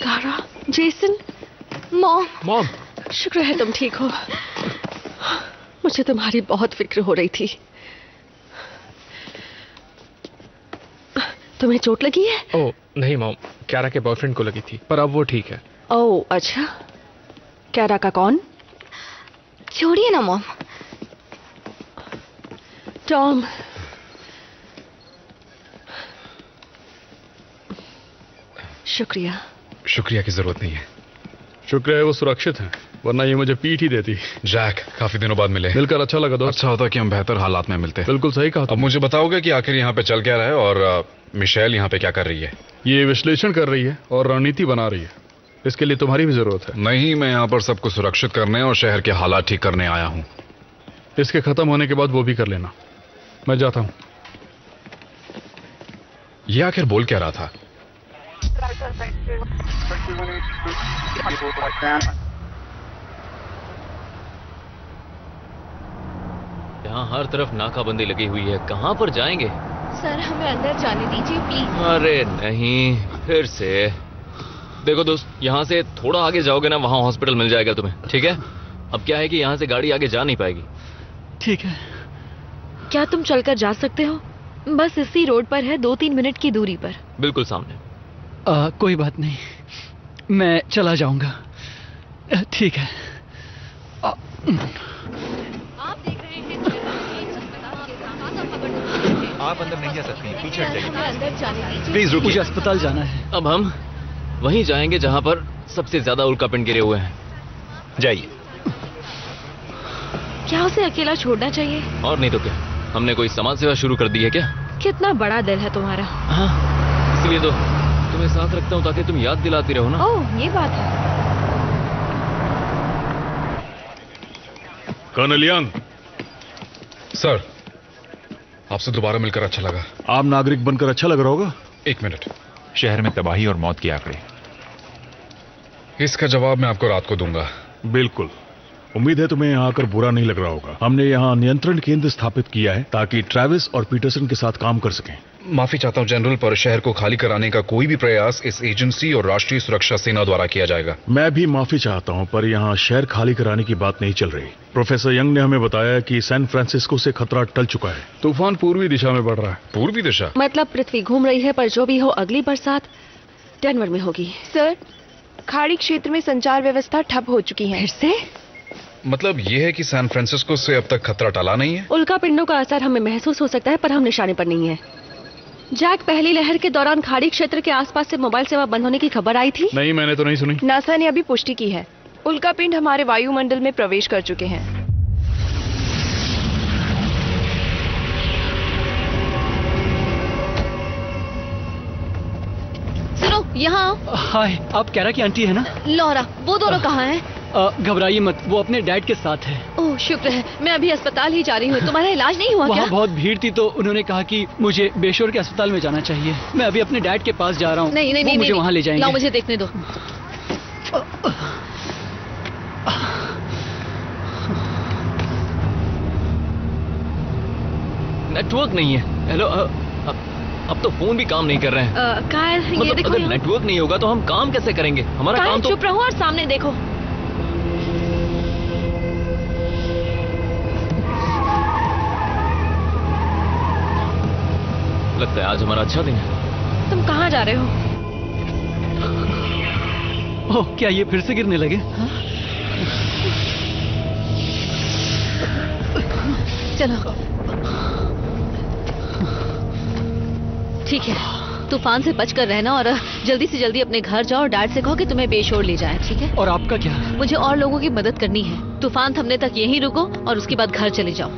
[SPEAKER 1] कारा, जेसन,
[SPEAKER 2] मॉम,
[SPEAKER 1] शुक्र है तुम ठीक हो। मुझे तुम्हारी बहुत फिक्र हो रही थी। तुम्हें चोट लगी है?
[SPEAKER 2] ओह नहीं मॉम, क्यारा के बॉयफ्रेंड को लगी थी, पर अब वो ठीक है।
[SPEAKER 1] ओह अच्छा, क्यारा का कौन?
[SPEAKER 6] छोड़िए ना मॉम।
[SPEAKER 1] टॉम, शुक्रिया।
[SPEAKER 5] शुक्रिया की जरूरत नहीं है।
[SPEAKER 10] शुक्र है वो सुरक्षित हैं, वरना ये मुझे पीट ही देती।
[SPEAKER 5] जैक, काफी दिनों बाद मिले।
[SPEAKER 10] मिलकर अच्छा लगा दोस्त।
[SPEAKER 5] अच्छा होता कि हम बेहतर हालात में मिलते।
[SPEAKER 10] बिल्कुल सही कहा।
[SPEAKER 5] अब मुझे बताओगे कि आखिर यहाँ पे चल क्या रहा है और मिशेल यहाँ पे क्या कर रही है?
[SPEAKER 10] ये विश्लेषण कर रही है और रणनीति बना रही है। इसके लिए तुम्हारी भी जरूरत है।
[SPEAKER 5] नहीं, मैं यहाँ पर सबको सुरक्षित करने और शहर के हालात ठीक करने आया हूँ।
[SPEAKER 10] इसके खत्म होने के बाद वो भी कर लेना। मैं जाता हूँ।
[SPEAKER 5] ये आखिर बोल क्या रहा था?
[SPEAKER 4] यहाँ हर तरफ नाकाबंदी लगी हुई है, कहाँ पर जाएंगे?
[SPEAKER 3] सर हमें अंदर जाने दीजिए प्लीज।
[SPEAKER 4] अरे नहीं, फिर से। देखो दोस्त, यहाँ से थोड़ा आगे जाओगे ना, वहाँ हॉस्पिटल मिल जाएगा तुम्हें, ठीक है? अब क्या है कि यहाँ से गाड़ी आगे जा नहीं पाएगी।
[SPEAKER 3] ठीक है।
[SPEAKER 1] क्या तुम चलकर जा सकते हो?
[SPEAKER 3] बस इसी रोड पर है, 2-3 मिनट की दूरी पर।
[SPEAKER 4] बिल्कुल सामने।
[SPEAKER 7] कोई बात नहीं, मैं चला जाऊंगा। ठीक है।
[SPEAKER 3] आप देख रहे हैं
[SPEAKER 11] आप अंदर नहीं जा सकती, पीछे हट जाइए।
[SPEAKER 3] अंदर जाने दीजिए
[SPEAKER 11] प्लीज रुकिए।
[SPEAKER 7] मुझे अस्पताल जाना है।
[SPEAKER 4] अब हम वहीं जाएंगे जहाँ पर सबसे ज्यादा उल्कापिंड गिरे हुए हैं।
[SPEAKER 11] जाइए।
[SPEAKER 1] क्या उसे अकेला छोड़ना चाहिए?
[SPEAKER 4] और नहीं तो क्या, हमने कोई समाज सेवा शुरू कर दी है क्या?
[SPEAKER 1] कितना बड़ा दिल है तुम्हारा।
[SPEAKER 4] हाँ, इसलिए तो तुम्हें साथ रखता हूँ ताकि तुम याद दिलाती रहो ना।
[SPEAKER 1] ओह, ये बात है।
[SPEAKER 8] Colonel young.
[SPEAKER 5] सर, आपसे दोबारा मिलकर अच्छा लगा।
[SPEAKER 8] आम नागरिक बनकर अच्छा लग रहा होगा।
[SPEAKER 5] 1 मिनट।
[SPEAKER 11] शहर में तबाही और मौत के आंकड़े।
[SPEAKER 5] इसका जवाब मैं आपको रात को दूंगा।
[SPEAKER 8] बिल्कुल। उम्मीद है तुम्हें यहाँ आकर बुरा नहीं लग रहा होगा। हमने यहाँ नियंत्रण केंद्र स्थापित किया है ताकि ट्रेविस और पीटरसन के साथ काम कर सकें।
[SPEAKER 5] माफी चाहता हूँ जनरल, पर शहर को खाली कराने का कोई भी प्रयास इस एजेंसी और राष्ट्रीय सुरक्षा सेना द्वारा किया जाएगा।
[SPEAKER 8] मैं भी माफी चाहता हूँ, पर यहाँ शहर खाली कराने की बात नहीं चल रही। प्रोफेसर यंग ने हमें बताया कि सैन फ्रांसिस्को से खतरा टल चुका है।
[SPEAKER 10] तूफान पूर्वी दिशा में बढ़ रहा है।
[SPEAKER 5] पूर्वी दिशा?
[SPEAKER 1] मतलब पृथ्वी घूम रही है, पर जो भी हो अगली बरसात डेनवर में होगी।
[SPEAKER 12] सर, खाड़ी क्षेत्र में संचार व्यवस्था ठप हो चुकी है।
[SPEAKER 1] फिर से?
[SPEAKER 5] मतलब ये है कि सैन फ्रांसिस्को से अब तक खतरा टला नहीं है?
[SPEAKER 1] उल्का पिंडों का असर हमें महसूस हो सकता है, पर हम निशाने पर नहीं है। जैक, पहली लहर के दौरान खाड़ी क्षेत्र के आसपास से मोबाइल सेवा बंद होने की खबर आई थी?
[SPEAKER 10] नहीं, मैंने तो नहीं सुनी।
[SPEAKER 12] नासा ने अभी पुष्टि की है, उल्कापिंड हमारे वायुमंडल में प्रवेश कर चुके हैं।
[SPEAKER 3] सुनो, यहाँ।
[SPEAKER 7] हाय, आप कैरा की आंटी है ना?
[SPEAKER 3] लॉरा, वो दोनों कहाँ हैं?
[SPEAKER 7] घबराइए मत, वो अपने डैड के साथ है।
[SPEAKER 3] ओह शुक्र है, मैं अभी अस्पताल ही जा रही हूँ। तुम्हारा इलाज नहीं हुआ क्या?
[SPEAKER 7] वहाँ बहुत भीड़ थी तो उन्होंने कहा कि मुझे बेशोर के अस्पताल में जाना चाहिए। मैं अभी अपने डैड के पास जा रहा हूँ।
[SPEAKER 3] नहीं नहीं नहीं,
[SPEAKER 7] मुझे वहाँ ले जाएंगे।
[SPEAKER 3] लाओ मुझे देखने दो।
[SPEAKER 4] नेटवर्क नहीं है। हेलो, अब तो फोन भी काम नहीं कर रहे हैं।
[SPEAKER 1] कायल, ये
[SPEAKER 4] मतलब
[SPEAKER 1] देखो।
[SPEAKER 4] अगर नेटवर्क नहीं होगा तो हम काम कैसे करेंगे? हमारा काम तो।
[SPEAKER 1] चुप रहो और सामने देखो।
[SPEAKER 4] लगता है आज हमारा अच्छा दिन है।
[SPEAKER 1] तुम कहाँ जा रहे हो?
[SPEAKER 7] ओह, क्या ये फिर से गिरने लगे?
[SPEAKER 3] चलो। ठीक है, तूफान से बचकर रहना और जल्दी से जल्दी अपने घर जाओ और डैड से कहो कि तुम्हें बेशोर ले जाए, ठीक है?
[SPEAKER 7] और आपका क्या?
[SPEAKER 3] मुझे और लोगों की मदद करनी है। तूफान थमने तक यहीं रुको और उसके बाद घर चले जाओ।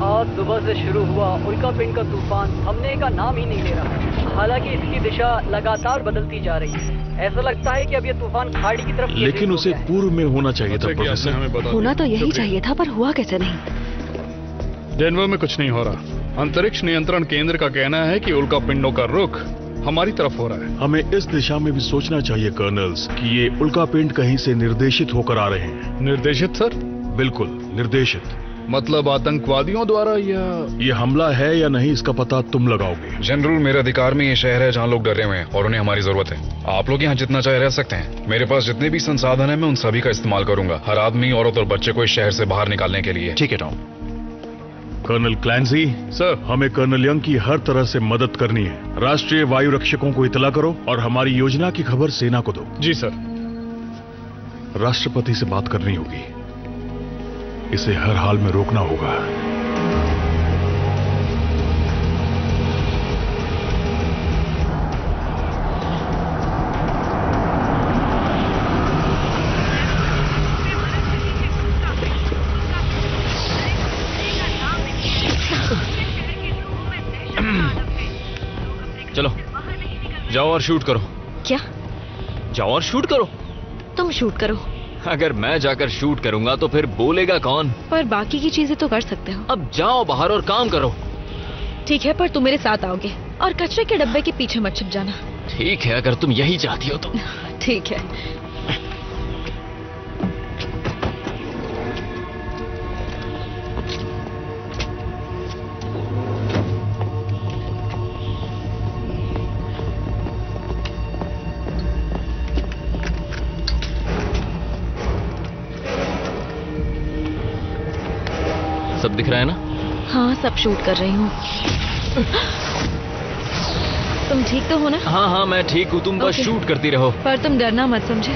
[SPEAKER 13] आज सुबह से शुरू हुआ उल्कापिंड का तूफान थमने का नाम ही नहीं ले रहा। हालांकि इसकी दिशा लगातार बदलती जा रही है। ऐसा लगता है कि अब ये तूफान खाड़ी की तरफ
[SPEAKER 8] लेकिन उसे पूर्व में होना चाहिए था प्रोफेसर।
[SPEAKER 1] होना तो यही चाहिए था, पर हुआ कैसे नहीं?
[SPEAKER 10] डेनवर में कुछ नहीं हो रहा। अंतरिक्ष नियंत्रण केंद्र का कहना है कि उल्कापिंडों का रुख हमारी तरफ हो रहा है।
[SPEAKER 8] हमें इस दिशा में भी सोचना चाहिए कर्नल्स कि ये उल्कापिंड कहीं से निर्देशित होकर आ रहे हैं।
[SPEAKER 10] निर्देशित सर?
[SPEAKER 8] बिल्कुल निर्देशित।
[SPEAKER 10] मतलब आतंकवादियों द्वारा या?
[SPEAKER 8] ये हमला है या नहीं इसका पता तुम लगाओगे।
[SPEAKER 5] जनरल, मेरे अधिकार में ये शहर है जहाँ लोग डरे हुए हैं और उन्हें हमारी जरूरत है। आप लोग यहाँ जितना चाहे रह सकते हैं। मेरे पास जितने भी संसाधन है मैं उन सभी का इस्तेमाल करूंगा, हर आदमी, औरत और बच्चे को इस शहर से बाहर निकालने के लिए।
[SPEAKER 11] ठीक है टॉम।
[SPEAKER 8] कर्नल क्लैंसी
[SPEAKER 10] सर,
[SPEAKER 8] हमें कर्नल यंग की हर तरह से मदद करनी है। राष्ट्रीय वायु रक्षकों को इतला करो और हमारी योजना की खबर सेना को दो।
[SPEAKER 10] जी सर।
[SPEAKER 8] राष्ट्रपति से बात करनी होगी, इसे हर हाल में रोकना होगा।
[SPEAKER 4] चलो जाओ और शूट करो।
[SPEAKER 1] क्या?
[SPEAKER 4] जाओ और शूट करो।
[SPEAKER 1] तुम शूट करो।
[SPEAKER 4] अगर मैं जाकर शूट करूंगा तो फिर बोलेगा कौन?
[SPEAKER 12] पर बाकी की चीजें तो कर सकते हो।
[SPEAKER 4] अब जाओ बाहर और काम करो।
[SPEAKER 12] ठीक है, पर तुम मेरे साथ आओगे और कचरे के डब्बे के पीछे मत छिप जाना।
[SPEAKER 4] ठीक है, अगर तुम यही चाहती हो तो।
[SPEAKER 12] ठीक है।
[SPEAKER 4] सब दिख रहा है ना?
[SPEAKER 12] हाँ, सब शूट कर रही हूँ। तुम ठीक तो हो ना?
[SPEAKER 4] हाँ हाँ, मैं ठीक हूँ। तुम बस शूट करती रहो।
[SPEAKER 12] पर तुम डरना मत, समझे?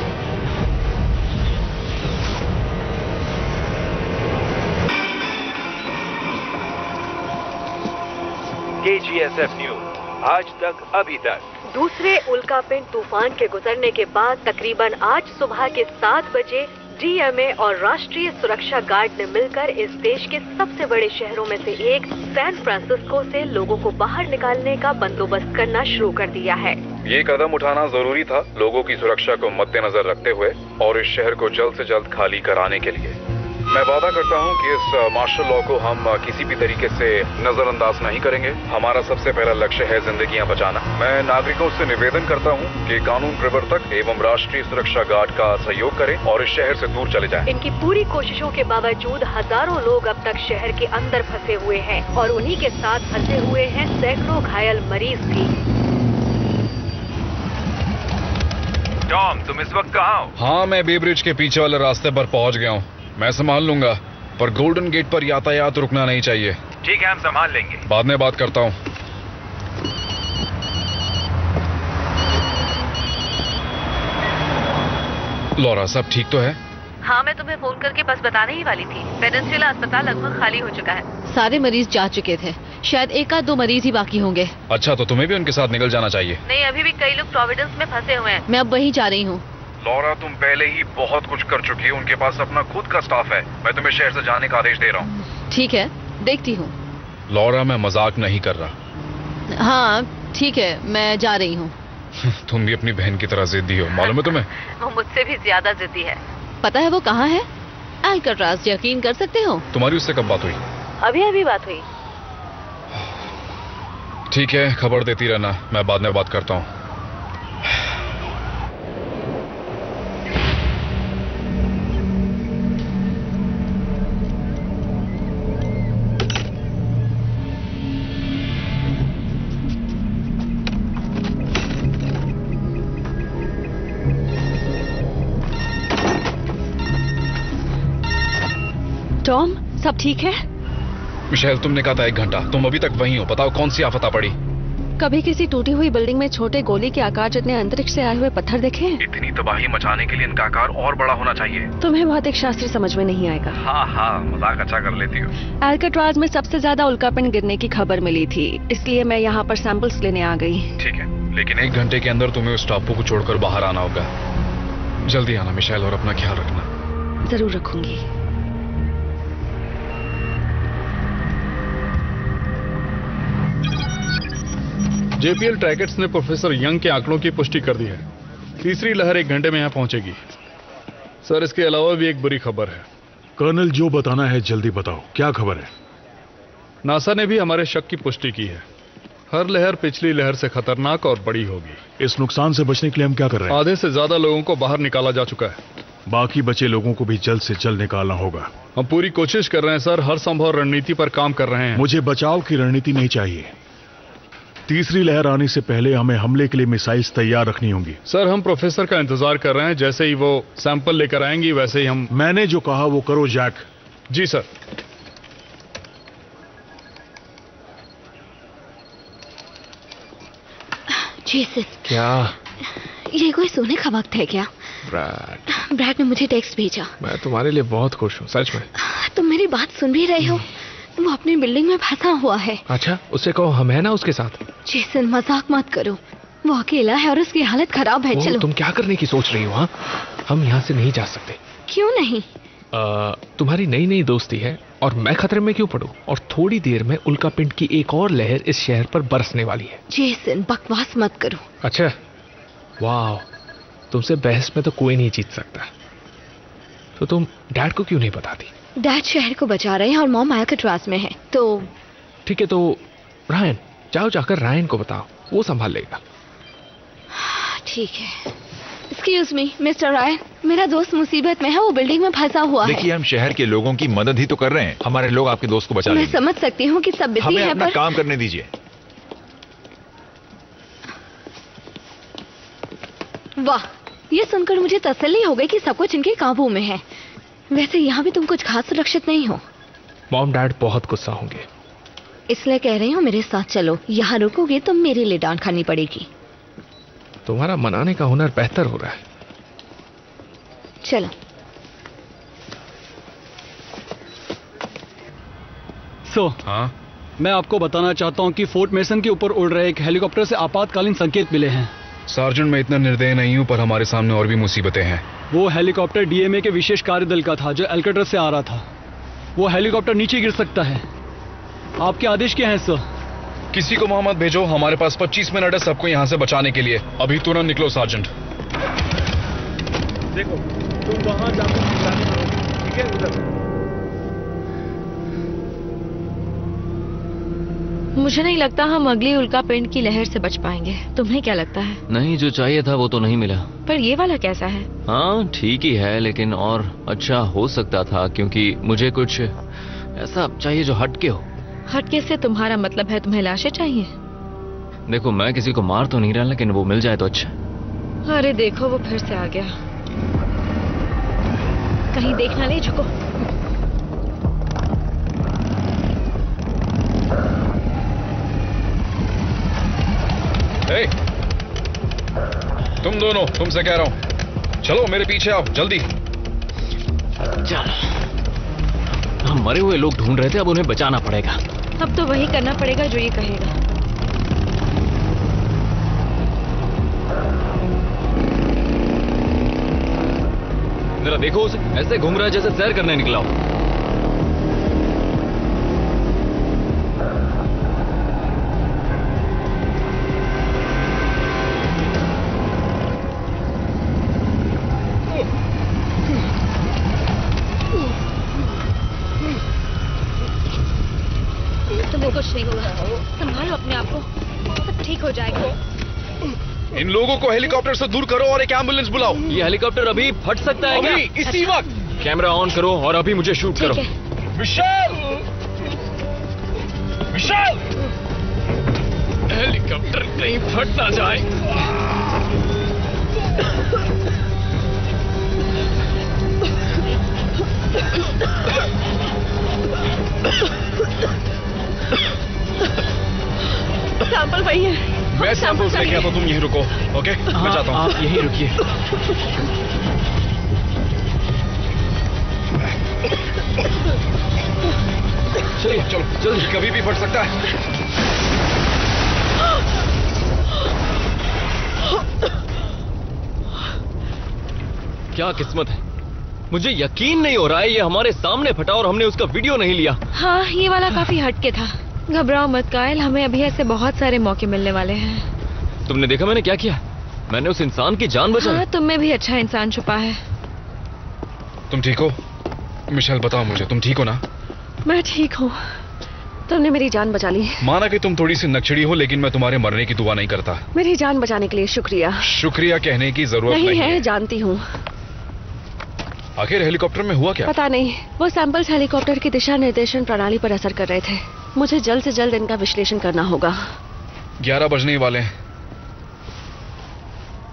[SPEAKER 14] KGSF न्यूज, आज तक अभी तक।
[SPEAKER 9] दूसरे उल्कापिंड तूफान के गुजरने के बाद तकरीबन आज सुबह के 7 बजे DMA और राष्ट्रीय सुरक्षा गार्ड ने मिलकर इस देश के सबसे बड़े शहरों में से एक सैन फ्रांसिस्को से लोगों को बाहर निकालने का बंदोबस्त करना शुरू कर दिया है।
[SPEAKER 5] ये कदम उठाना जरूरी था लोगों की सुरक्षा को मद्देनजर रखते हुए और इस शहर को जल्द से जल्द खाली कराने के लिए। मैं वादा करता हूँ कि इस मार्शल लॉ को हम किसी भी तरीके से नजरअंदाज नहीं करेंगे। हमारा सबसे पहला लक्ष्य है जिंदगियां बचाना। मैं नागरिकों से निवेदन करता हूँ कि कानून प्रवर्तक एवं राष्ट्रीय सुरक्षा गार्ड का सहयोग करें और इस शहर से दूर चले जाएं।
[SPEAKER 9] इनकी पूरी कोशिशों के बावजूद हजारों लोग अब तक शहर के अंदर फंसे हुए हैं और उन्हीं के साथ फंसे हुए हैं सैकड़ों घायल मरीज भी।
[SPEAKER 14] टॉम, तुम इस वक्त कहाँ हो?
[SPEAKER 5] हाँ, मैं बे ब्रिज के पीछे वाले रास्ते पर पहुंच गया हूँ। मैं संभाल लूंगा, पर गोल्डन गेट पर यातायात रुकना नहीं चाहिए।
[SPEAKER 14] ठीक है, हम संभाल लेंगे।
[SPEAKER 5] बाद में बात करता हूँ। लॉरा, सब ठीक तो है?
[SPEAKER 3] हाँ, मैं तुम्हें फोन करके बस बताने ही वाली थी। पेनिनसुला अस्पताल लगभग खाली हो चुका है। सारे मरीज जा चुके थे। शायद 1-2 मरीज ही बाकी होंगे।
[SPEAKER 5] अच्छा, तो तुम्हें भी उनके साथ निकल जाना चाहिए।
[SPEAKER 3] नहीं, अभी भी कई लोग प्रोविडेंस में फंसे हुए हैं। मैं अब वहीं जा रही हूँ।
[SPEAKER 5] लॉरा, तुम पहले ही बहुत कुछ कर चुकी हो। उनके पास अपना खुद का स्टाफ है। मैं तुम्हें शहर से जाने का आदेश दे रहा हूँ।
[SPEAKER 3] ठीक है, देखती हूँ।
[SPEAKER 5] लॉरा, मैं मजाक नहीं कर रहा।
[SPEAKER 3] हाँ ठीक है, मैं जा रही हूँ।
[SPEAKER 5] तुम भी अपनी बहन की तरह जिद्दी हो, मालूम है तुम्हें?
[SPEAKER 3] वो मुझसे भी ज्यादा जिद्दी है। पता है वो कहाँ है? अल्काट्राज, यकीन कर सकते हो।
[SPEAKER 5] तुम्हारी उससे कब बात हुई?
[SPEAKER 3] अभी बात हुई।
[SPEAKER 5] ठीक है, खबर देती रहना, मैं बाद में बात करता हूँ।
[SPEAKER 1] टॉम, सब ठीक है?
[SPEAKER 5] मिशेल, तुमने कहा था 1 घंटा। तुम अभी तक वहीं हो। बताओ कौन सी आफत आ पड़ी?
[SPEAKER 1] कभी किसी टूटी हुई बिल्डिंग में छोटे गोली के आकार जितने अंतरिक्ष से आए हुए पत्थर देखे हैं?
[SPEAKER 5] इतनी तबाही मचाने के लिए इनका आकार और बड़ा होना चाहिए।
[SPEAKER 1] तुम्हें भौतिक शास्त्र समझ में नहीं आएगा।
[SPEAKER 5] हाँ, मजाक अच्छा कर लेती हो।
[SPEAKER 1] अल्काट्राज में सबसे ज्यादा उल्कापिंड गिरने की खबर मिली थी, इसलिए मैं यहाँ पर सैंपल्स लेने आ गई।
[SPEAKER 5] ठीक है, लेकिन 1 घंटे के अंदर तुम्हें उस टापू को छोड़कर बाहर आना होगा। जल्दी आना मिशेल, और अपना ख्याल रखना।
[SPEAKER 1] जरूर रखूंगी।
[SPEAKER 10] जेपीएल ट्रैकेट्स ने प्रोफेसर यंग के आंकड़ों की पुष्टि कर दी है। तीसरी लहर 1 घंटे में यहाँ पहुंचेगी। सर, इसके अलावा भी एक बुरी खबर है।
[SPEAKER 8] कर्नल, जो बताना है जल्दी बताओ, क्या खबर है?
[SPEAKER 10] नासा ने भी हमारे शक की पुष्टि की है। हर लहर पिछली लहर से खतरनाक और बड़ी होगी।
[SPEAKER 8] इस नुकसान से बचने के लिए हम क्या कर रहे हैं?
[SPEAKER 10] आधे से ज्यादा लोगों को बाहर निकाला जा चुका है।
[SPEAKER 8] बाकी बचे लोगों को भी जल्द से जल्द निकालना होगा।
[SPEAKER 10] हम पूरी कोशिश कर रहे हैं सर, हर संभव रणनीति पर काम कर रहे हैं।
[SPEAKER 8] मुझे बचाव की रणनीति नहीं चाहिए। तीसरी लहर आने से पहले हमें हमले के लिए मिसाइल्स तैयार रखनी होंगी।
[SPEAKER 10] सर, हम प्रोफेसर का इंतजार कर रहे हैं। जैसे ही वो सैंपल लेकर आएंगी वैसे ही हम।
[SPEAKER 8] मैंने जो कहा वो करो जैक।
[SPEAKER 10] जी सर।
[SPEAKER 6] जेसन,
[SPEAKER 2] क्या?
[SPEAKER 6] ये कोई सोने का वक्त है क्या? ब्रैड ने मुझे टेक्स्ट भेजा।
[SPEAKER 2] मैं तुम्हारे लिए बहुत खुश हूँ, सच में।
[SPEAKER 6] तुम मेरी बात सुन भी रहे हो? वो अपनी बिल्डिंग में फंसा हुआ है।
[SPEAKER 2] अच्छा, उससे कहो हम है ना उसके साथ।
[SPEAKER 6] जेसन, मजाक मत करो। वो अकेला है और उसकी हालत खराब है। चलो।
[SPEAKER 2] तुम क्या करने की सोच रही हो? हाँ, हम यहाँ से नहीं जा सकते।
[SPEAKER 6] क्यों नहीं?
[SPEAKER 2] तुम्हारी नई नई दोस्ती है और मैं खतरे में क्यों पड़ूं? और थोड़ी देर में उल्कापिंड की एक और लहर इस शहर पर बरसने वाली है।
[SPEAKER 6] जेसन, बकवास मत करो।
[SPEAKER 2] अच्छा, वाह, तुमसे बहस में तो कोई नहीं जीत सकता। तो तुम डैड को क्यों नहीं बताती?
[SPEAKER 6] डैड शहर को बचा रहे हैं और मॉम अल्काट्राज में है। तो
[SPEAKER 2] ठीक है, तो रायन, जाकर रायन को बताओ, वो संभाल लेगा।
[SPEAKER 6] ठीक है। एक्सक्यूज मी मिस्टर रायन, मेरा दोस्त मुसीबत में है, वो बिल्डिंग में फंसा हुआ है।
[SPEAKER 11] देखिए, हम शहर के लोगों की मदद ही तो कर रहे हैं। हमारे लोग आपके दोस्त को बचा लेंगे।
[SPEAKER 6] मैं समझ सकती हूँ कि सब बिजी
[SPEAKER 11] हमें
[SPEAKER 6] है,
[SPEAKER 11] अपना
[SPEAKER 6] पर
[SPEAKER 11] काम करने दीजिए।
[SPEAKER 6] वाह, ये सुनकर मुझे तसल्ली हो गई कि सब कुछ इनके काबू में है। वैसे यहाँ भी तुम कुछ खास सुरक्षित नहीं हो।
[SPEAKER 2] मॉम डैड बहुत गुस्सा होंगे,
[SPEAKER 6] इसलिए कह रही हूँ मेरे साथ चलो। यहाँ रुकोगे तो मेरे लिए डांट खानी पड़ेगी।
[SPEAKER 2] तुम्हारा मनाने का हुनर बेहतर हो रहा है।
[SPEAKER 6] चलो।
[SPEAKER 10] हाँ?
[SPEAKER 7] मैं आपको बताना चाहता हूँ कि फोर्ट मेसन के ऊपर उड़ रहे एक हेलीकॉप्टर से आपातकालीन संकेत मिले हैं।
[SPEAKER 5] सार्जेंट, मैं इतना निर्दयी नहीं हूँ, पर हमारे सामने और भी मुसीबतें हैं।
[SPEAKER 7] वो हेलीकॉप्टर डीएमए के विशेष कार्यदल का था जो अल्काट्राज से आ रहा था। वो हेलीकॉप्टर नीचे गिर सकता है। आपके आदेश क्या हैं सर?
[SPEAKER 5] किसी को मोहम्मद भेजो, हमारे पास 25 मिनट है सबको यहाँ से बचाने के लिए। अभी तुरंत निकलो सार्जेंट।
[SPEAKER 8] देखो, तुम वहां जाकर ठीक है, उधर।
[SPEAKER 1] मुझे नहीं लगता हम अगली उल्कापिंड की लहर से बच पाएंगे। तुम्हें क्या लगता है?
[SPEAKER 4] नहीं, जो चाहिए था वो तो नहीं मिला।
[SPEAKER 1] पर ये वाला कैसा है?
[SPEAKER 4] हाँ, ठीक ही है, लेकिन और अच्छा हो सकता था, क्योंकि मुझे कुछ ऐसा चाहिए जो हटके हो।
[SPEAKER 1] हटके से तुम्हारा मतलब है तुम्हें लाशें चाहिए?
[SPEAKER 4] देखो, मैं किसी को मार तो नहीं रहा, लेकिन वो मिल जाए तो अच्छा।
[SPEAKER 1] अरे देखो, वो फिर से आ गया। कहीं देखना नहीं, झुको।
[SPEAKER 5] हे, तुम दोनों, तुमसे कह रहा हूं, चलो मेरे पीछे आओ, जल्दी।
[SPEAKER 4] चल, हम मरे हुए लोग ढूंढ रहे थे, अब उन्हें बचाना पड़ेगा।
[SPEAKER 1] अब तो वही करना पड़ेगा जो ये कहेगा।
[SPEAKER 4] जरा देखो उसे, ऐसे घूम रहा है जैसे सैर करने निकला हो।
[SPEAKER 1] तुम्हें कुछ नहीं होगा, संभालो अपने आप को, सब ठीक हो जाएगा।
[SPEAKER 5] इन लोगों को हेलीकॉप्टर से दूर करो और एक एम्बुलेंस बुलाओ।
[SPEAKER 4] ये हेलीकॉप्टर अभी फट सकता है क्या?
[SPEAKER 5] इसी वक्त।
[SPEAKER 4] कैमरा ऑन करो और अभी मुझे शूट करो।
[SPEAKER 5] विशाल! विशाल!
[SPEAKER 2] हेलीकॉप्टर कहीं फट ना जाए।
[SPEAKER 1] सैंपल वही है।
[SPEAKER 5] मैं सैंपल्स लेके आता हूं, तुम यहीं रुको। ओके, मैं जाता हूं।
[SPEAKER 7] आप यहीं रुकिए।
[SPEAKER 5] चलो चलो जल्दी, कभी भी फट सकता है।
[SPEAKER 4] क्या किस्मत है, मुझे यकीन नहीं हो रहा है ये हमारे सामने फटा और हमने उसका वीडियो नहीं लिया।
[SPEAKER 1] हाँ, ये वाला काफी हटके था।
[SPEAKER 12] घबराओ मत कायल, हमें अभी ऐसे बहुत सारे मौके मिलने वाले हैं।
[SPEAKER 4] तुमने देखा मैंने क्या किया? मैंने उस इंसान की जान बचाई।
[SPEAKER 12] हाँ, तुम में भी अच्छा इंसान छुपा है।
[SPEAKER 5] तुम ठीक हो? मिशेल बताओ मुझे, तुम ठीक हो ना?
[SPEAKER 1] मैं ठीक हूँ। तुमने मेरी जान बचा ली।
[SPEAKER 5] माना कि तुम थोड़ी सी नक्शड़ी हो, लेकिन मैं तुम्हारे मरने की दुआ नहीं करता।
[SPEAKER 1] मेरी जान बचाने के लिए शुक्रिया।
[SPEAKER 5] शुक्रिया कहने की जरूरत नहीं है।
[SPEAKER 1] जानती हूँ।
[SPEAKER 5] आखिर हेलीकॉप्टर में हुआ क्या?
[SPEAKER 1] पता नहीं, वो सैंपल्स हेलीकॉप्टर की दिशा निर्देशन प्रणाली पर असर कर रहे थे। मुझे जल्द से जल्द इनका विश्लेषण करना होगा।
[SPEAKER 5] 11 बजने वाले हैं।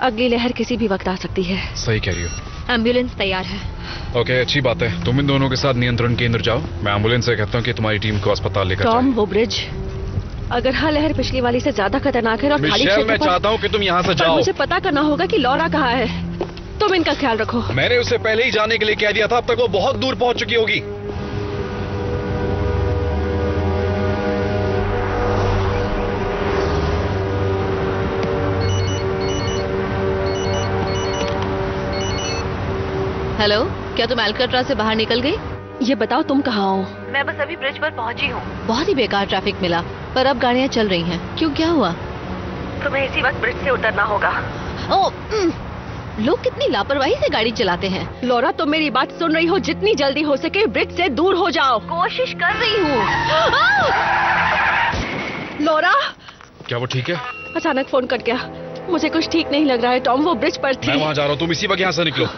[SPEAKER 1] अगली लहर किसी भी वक्त आ सकती है।
[SPEAKER 5] सही कह रही हो।
[SPEAKER 3] एम्बुलेंस तैयार है।
[SPEAKER 5] ओके, अच्छी बात है। तुम इन दोनों के साथ नियंत्रण केंद्र जाओ। मैं एम्बुलेंस से कहता हूँ कि तुम्हारी टीम को अस्पताल लेकर
[SPEAKER 1] टॉम, वो ब्रिज, अगर हाँ लहर पिछली वाली से ज्यादा खतरनाक है और खाली
[SPEAKER 5] मिशेल, मैं चाहता हूँ कि तुम यहाँ से जाओ।
[SPEAKER 1] मुझे पता करना होगा कि लॉरा कहाँ है। तुम इनका ख्याल रखो।
[SPEAKER 5] मैंने उसे पहले ही जाने के लिए कह दिया था। अब तक वो बहुत दूर पहुंच चुकी होगी।
[SPEAKER 3] हेलो, क्या तुम एल्कट्राज से बाहर निकल गई?
[SPEAKER 1] ये बताओ तुम कहाँ हो?
[SPEAKER 3] मैं बस अभी ब्रिज पर पहुंची हूँ। बहुत ही बेकार ट्रैफिक मिला, पर अब गाड़ियाँ चल रही हैं। क्यों, क्या हुआ?
[SPEAKER 1] तुम्हें इसी वक्त ब्रिज से उतरना होगा।
[SPEAKER 3] लोग कितनी लापरवाही से गाड़ी चलाते हैं।
[SPEAKER 1] लॉरा, तुम मेरी बात सुन रही हो? जितनी जल्दी हो सके ब्रिज से दूर हो जाओ।
[SPEAKER 3] कोशिश कर रही हूँ।
[SPEAKER 1] लॉरा,
[SPEAKER 5] क्या वो ठीक है?
[SPEAKER 1] अचानक फोन कट गया। मुझे कुछ ठीक नहीं लग रहा है टॉम। वो ब्रिज पर थी।
[SPEAKER 5] मैं वहां जा रहा हूँ, तुम इसी वक्त यहाँ से निकलो।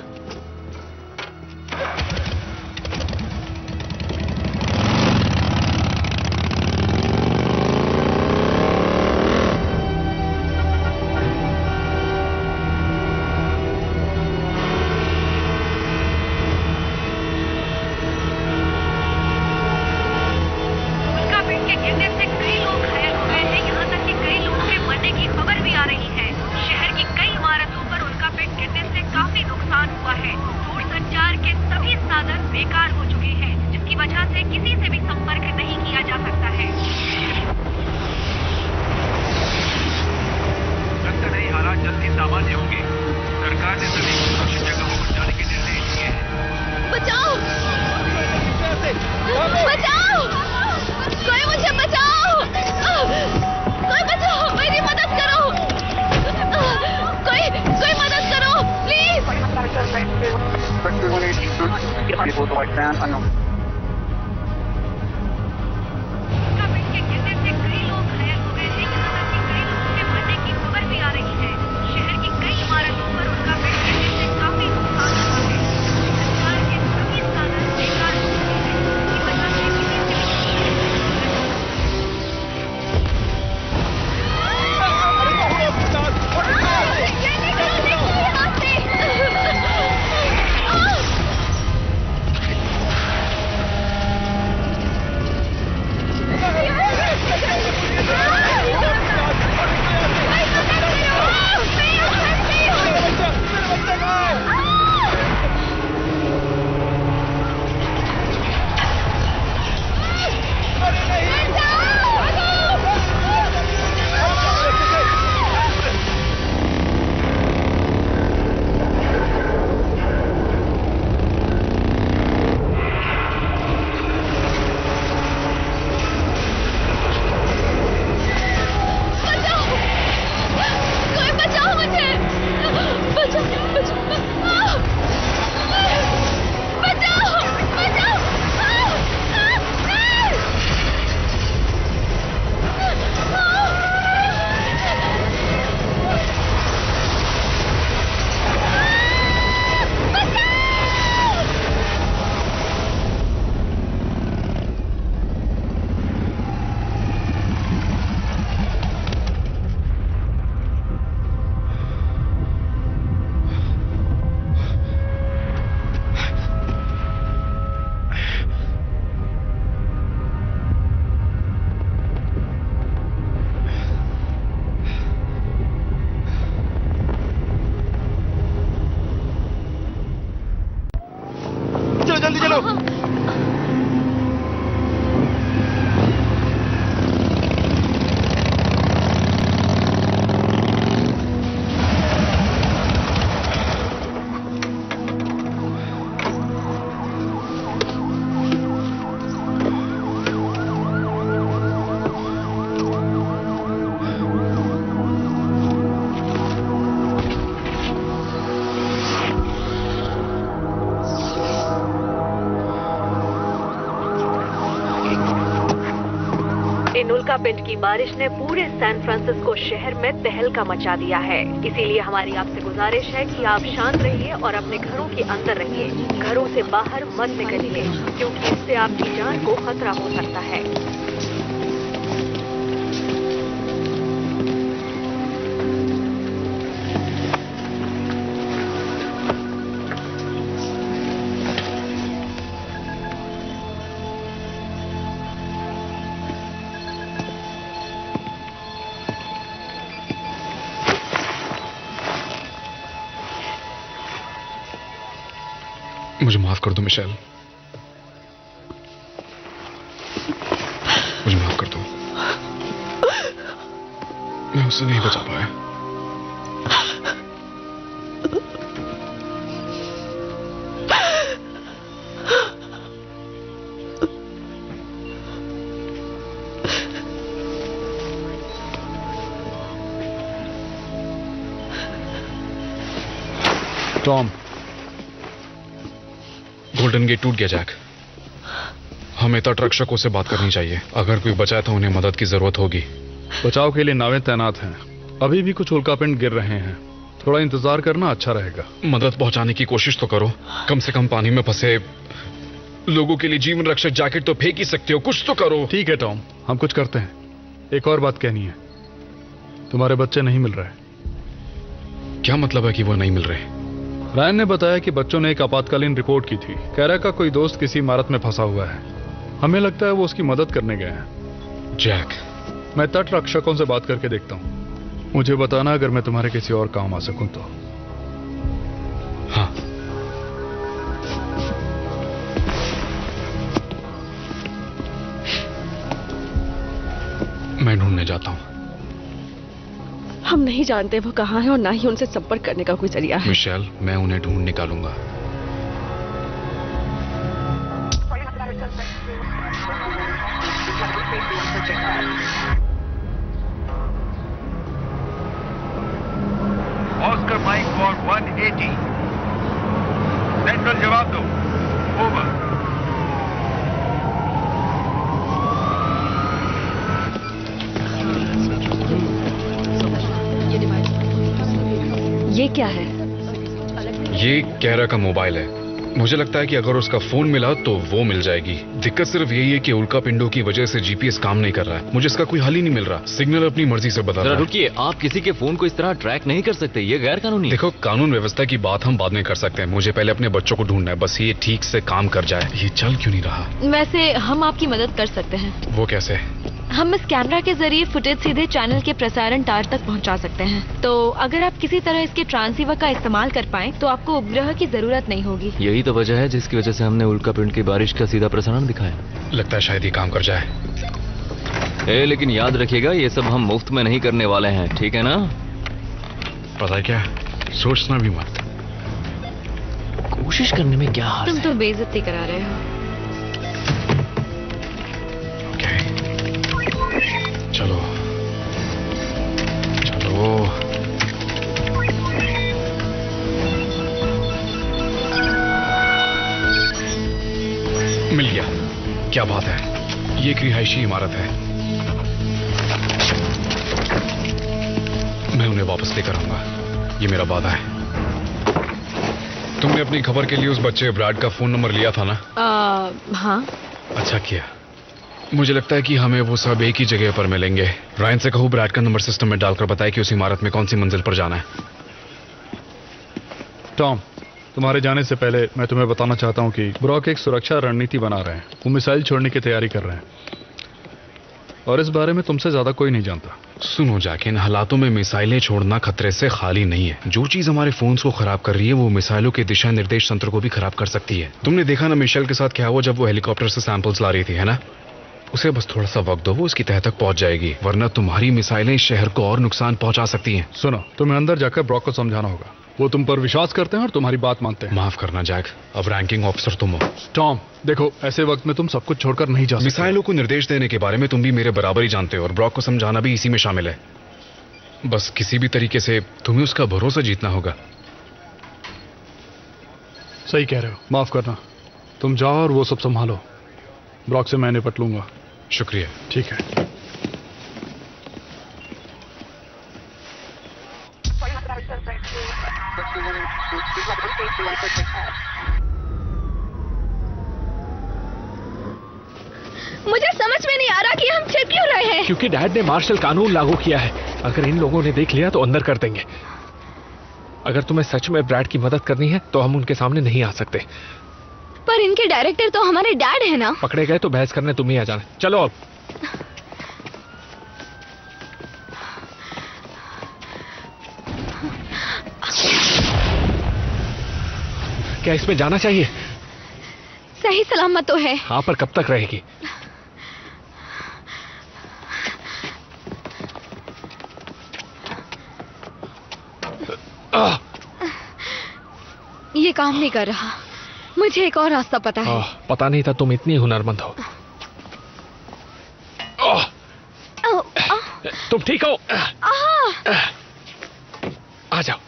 [SPEAKER 9] उल्कापिंड की बारिश ने पूरे सैन फ्रांसिस्को शहर में तहलका मचा दिया है। इसीलिए हमारी आपसे गुजारिश है कि आप शांत रहिए और अपने घरों के अंदर रहिए। घरों से बाहर मत निकलिए, क्योंकि इससे आपकी जान को खतरा हो सकता है।
[SPEAKER 2] मुझे माफ कर दो मिशेल, मुझे माफ कर दो। मैं उससे नहीं बचा पाया।
[SPEAKER 10] टॉम,
[SPEAKER 2] गोल्डन गेट टूट गया जैक। हमें तटरक्षकों से बात करनी चाहिए। अगर कोई बचा तो उन्हें मदद की जरूरत होगी।
[SPEAKER 10] बचाव के लिए नावें तैनात हैं। अभी भी कुछ उल्कापिंड गिर रहे हैं। थोड़ा इंतजार करना अच्छा रहेगा।
[SPEAKER 2] मदद पहुंचाने की कोशिश तो करो। कम से कम पानी में फंसे लोगों के लिए जीवन रक्षक जैकेट तो फेंक ही सकते हो। कुछ तो करो।
[SPEAKER 10] ठीक है टॉम, हम कुछ करते हैं। एक और बात कहनी है, तुम्हारे बच्चे नहीं मिल रहे।
[SPEAKER 2] क्या मतलब है कि वो नहीं मिल रहे?
[SPEAKER 10] रायन ने बताया कि बच्चों ने एक आपातकालीन रिपोर्ट की थी। कह रहा का कोई दोस्त किसी इमारत में फंसा हुआ है। हमें लगता है वो उसकी मदद करने गए हैं।
[SPEAKER 2] जैक,
[SPEAKER 10] मैं तट रक्षकों से बात करके देखता हूं। मुझे बताना अगर मैं तुम्हारे किसी और काम आ सकूं तो।
[SPEAKER 2] हाँ। मैं ढूंढने जाता हूं।
[SPEAKER 1] हम नहीं जानते वो कहाँ है और ना ही उनसे संपर्क करने का कोई जरिया है।
[SPEAKER 2] मिशेल, मैं उन्हें ढूंढ निकालूंगा।
[SPEAKER 14] Oscar mic for 180। सेंट्रल जवाब दो। ओवर।
[SPEAKER 1] ये क्या है?
[SPEAKER 2] ये कैरा का मोबाइल है। मुझे लगता है कि अगर उसका फोन मिला तो वो मिल जाएगी। दिक्कत सिर्फ यही है कि उल्कापिंडों की वजह से जीपीएस काम नहीं कर रहा है। मुझे इसका कोई हल ही नहीं मिल रहा। सिग्नल अपनी मर्जी से बदल रहा है।
[SPEAKER 4] रुकिए, आप किसी के फोन को इस तरह ट्रैक नहीं कर सकते। ये गैर कानूनी।
[SPEAKER 2] देखो, कानून व्यवस्था की बात हम बाद में कर सकते हैं। मुझे पहले अपने बच्चों को ढूंढना है। बस ये ठीक से काम कर जाए। ये चल क्यों नहीं रहा?
[SPEAKER 6] वैसे हम आपकी मदद कर सकते हैं।
[SPEAKER 2] वो कैसे?
[SPEAKER 6] हम इस कैमरा के जरिए फुटेज सीधे चैनल के प्रसारण तार तक पहुंचा सकते हैं। तो अगर आप किसी तरह इसके ट्रांसीवर का इस्तेमाल कर पाएं तो आपको उपग्रह की जरूरत नहीं होगी।
[SPEAKER 4] यही तो वजह है जिसकी वजह से हमने उल्कापिंड की बारिश का सीधा प्रसारण दिखाया।
[SPEAKER 2] लगता है शायद ये काम कर जाए।
[SPEAKER 4] लेकिन याद रखिएगा, ये सब हम मुफ्त में नहीं करने वाले हैं, ठीक है ना?
[SPEAKER 2] पता है क्या, सोचना भी मत।
[SPEAKER 4] कोशिश करने में क्या हार्ज
[SPEAKER 6] तुम तो बेइज्जती करा रहे हो।
[SPEAKER 2] चलो चलो। मिल गया। क्या बात है, ये एक रिहायशी इमारत है। मैं उन्हें वापस लेकर आऊंगा, ये मेरा वादा है। तुमने अपनी खबर के लिए उस बच्चे ब्रैड का फोन नंबर लिया था ना?
[SPEAKER 6] हाँ।
[SPEAKER 2] अच्छा किया। मुझे लगता है कि हमें वो सब एक ही जगह पर मिलेंगे। रायन से कहूँ ब्रैड का नंबर सिस्टम में डालकर बताए कि उस इमारत में कौन सी मंजिल पर जाना है।
[SPEAKER 10] टॉम, तुम्हारे जाने से पहले मैं तुम्हें बताना चाहता हूँ कि ब्रॉक एक सुरक्षा रणनीति बना रहे हैं। वो मिसाइल छोड़ने की तैयारी कर रहे हैं और इस बारे में तुमसे ज्यादा कोई नहीं जानता।
[SPEAKER 2] सुनो जैक, इन हालातों में मिसाइलें छोड़ना खतरे से खाली नहीं है। जो चीज हमारे फोन्स को खराब कर रही है वो मिसाइलों के दिशा निर्देश तंत्र को भी खराब कर सकती है। तुमने देखा ना मिशेल के साथ क्या हुआ जब वो हेलीकॉप्टर से सैंपल्स ला रही थी, है ना? उसे बस थोड़ा सा वक्त दो, वो उसकी तह तक पहुंच जाएगी। वरना तुम्हारी मिसाइलें इस शहर को और नुकसान पहुंचा सकती हैं।
[SPEAKER 10] सुनो, तुम्हें अंदर जाकर ब्रॉक को समझाना होगा। वो तुम पर विश्वास करते हैं और तुम्हारी बात मानते हैं।
[SPEAKER 2] माफ करना जैक, अब रैंकिंग ऑफिसर तुम हो।
[SPEAKER 10] टॉम देखो, ऐसे वक्त में तुम सब कुछ छोड़कर नहीं जा सकते।
[SPEAKER 2] मिसाइलों को निर्देश देने के बारे में तुम भी मेरे बराबर ही जानते हो और ब्रॉक को समझाना भी इसी में शामिल है। बस किसी भी तरीके से तुम्हें उसका भरोसा जीतना होगा।
[SPEAKER 10] सही कह रहे हो, माफ करना। तुम जाओ और वो सब संभालो। ब्रॉक से मैं निपट लूंगा।
[SPEAKER 2] शुक्रिया।
[SPEAKER 10] ठीक है।
[SPEAKER 3] मुझे समझ में नहीं आ रहा कि हम छिप क्यों रहे हैं।
[SPEAKER 15] क्योंकि डैड ने मार्शल कानून लागू किया है। अगर इन लोगों ने देख लिया तो अंदर कर देंगे। अगर तुम्हें सच में ब्रैड की मदद करनी है तो हम उनके सामने नहीं आ सकते।
[SPEAKER 3] पर इनके डायरेक्टर तो हमारे डैड है ना।
[SPEAKER 15] पकड़े गए तो बहस करने तुम ही आ जाना। चलो अब। क्या इसमें जाना चाहिए?
[SPEAKER 3] सही सलामत तो है।
[SPEAKER 15] हाँ, पर कब तक रहेगी?
[SPEAKER 3] ये काम नहीं कर रहा। मुझे एक और रास्ता पता है।
[SPEAKER 15] पता नहीं था तुम इतनी हुनरमंद हो। तुम ठीक हो? आ जाओ।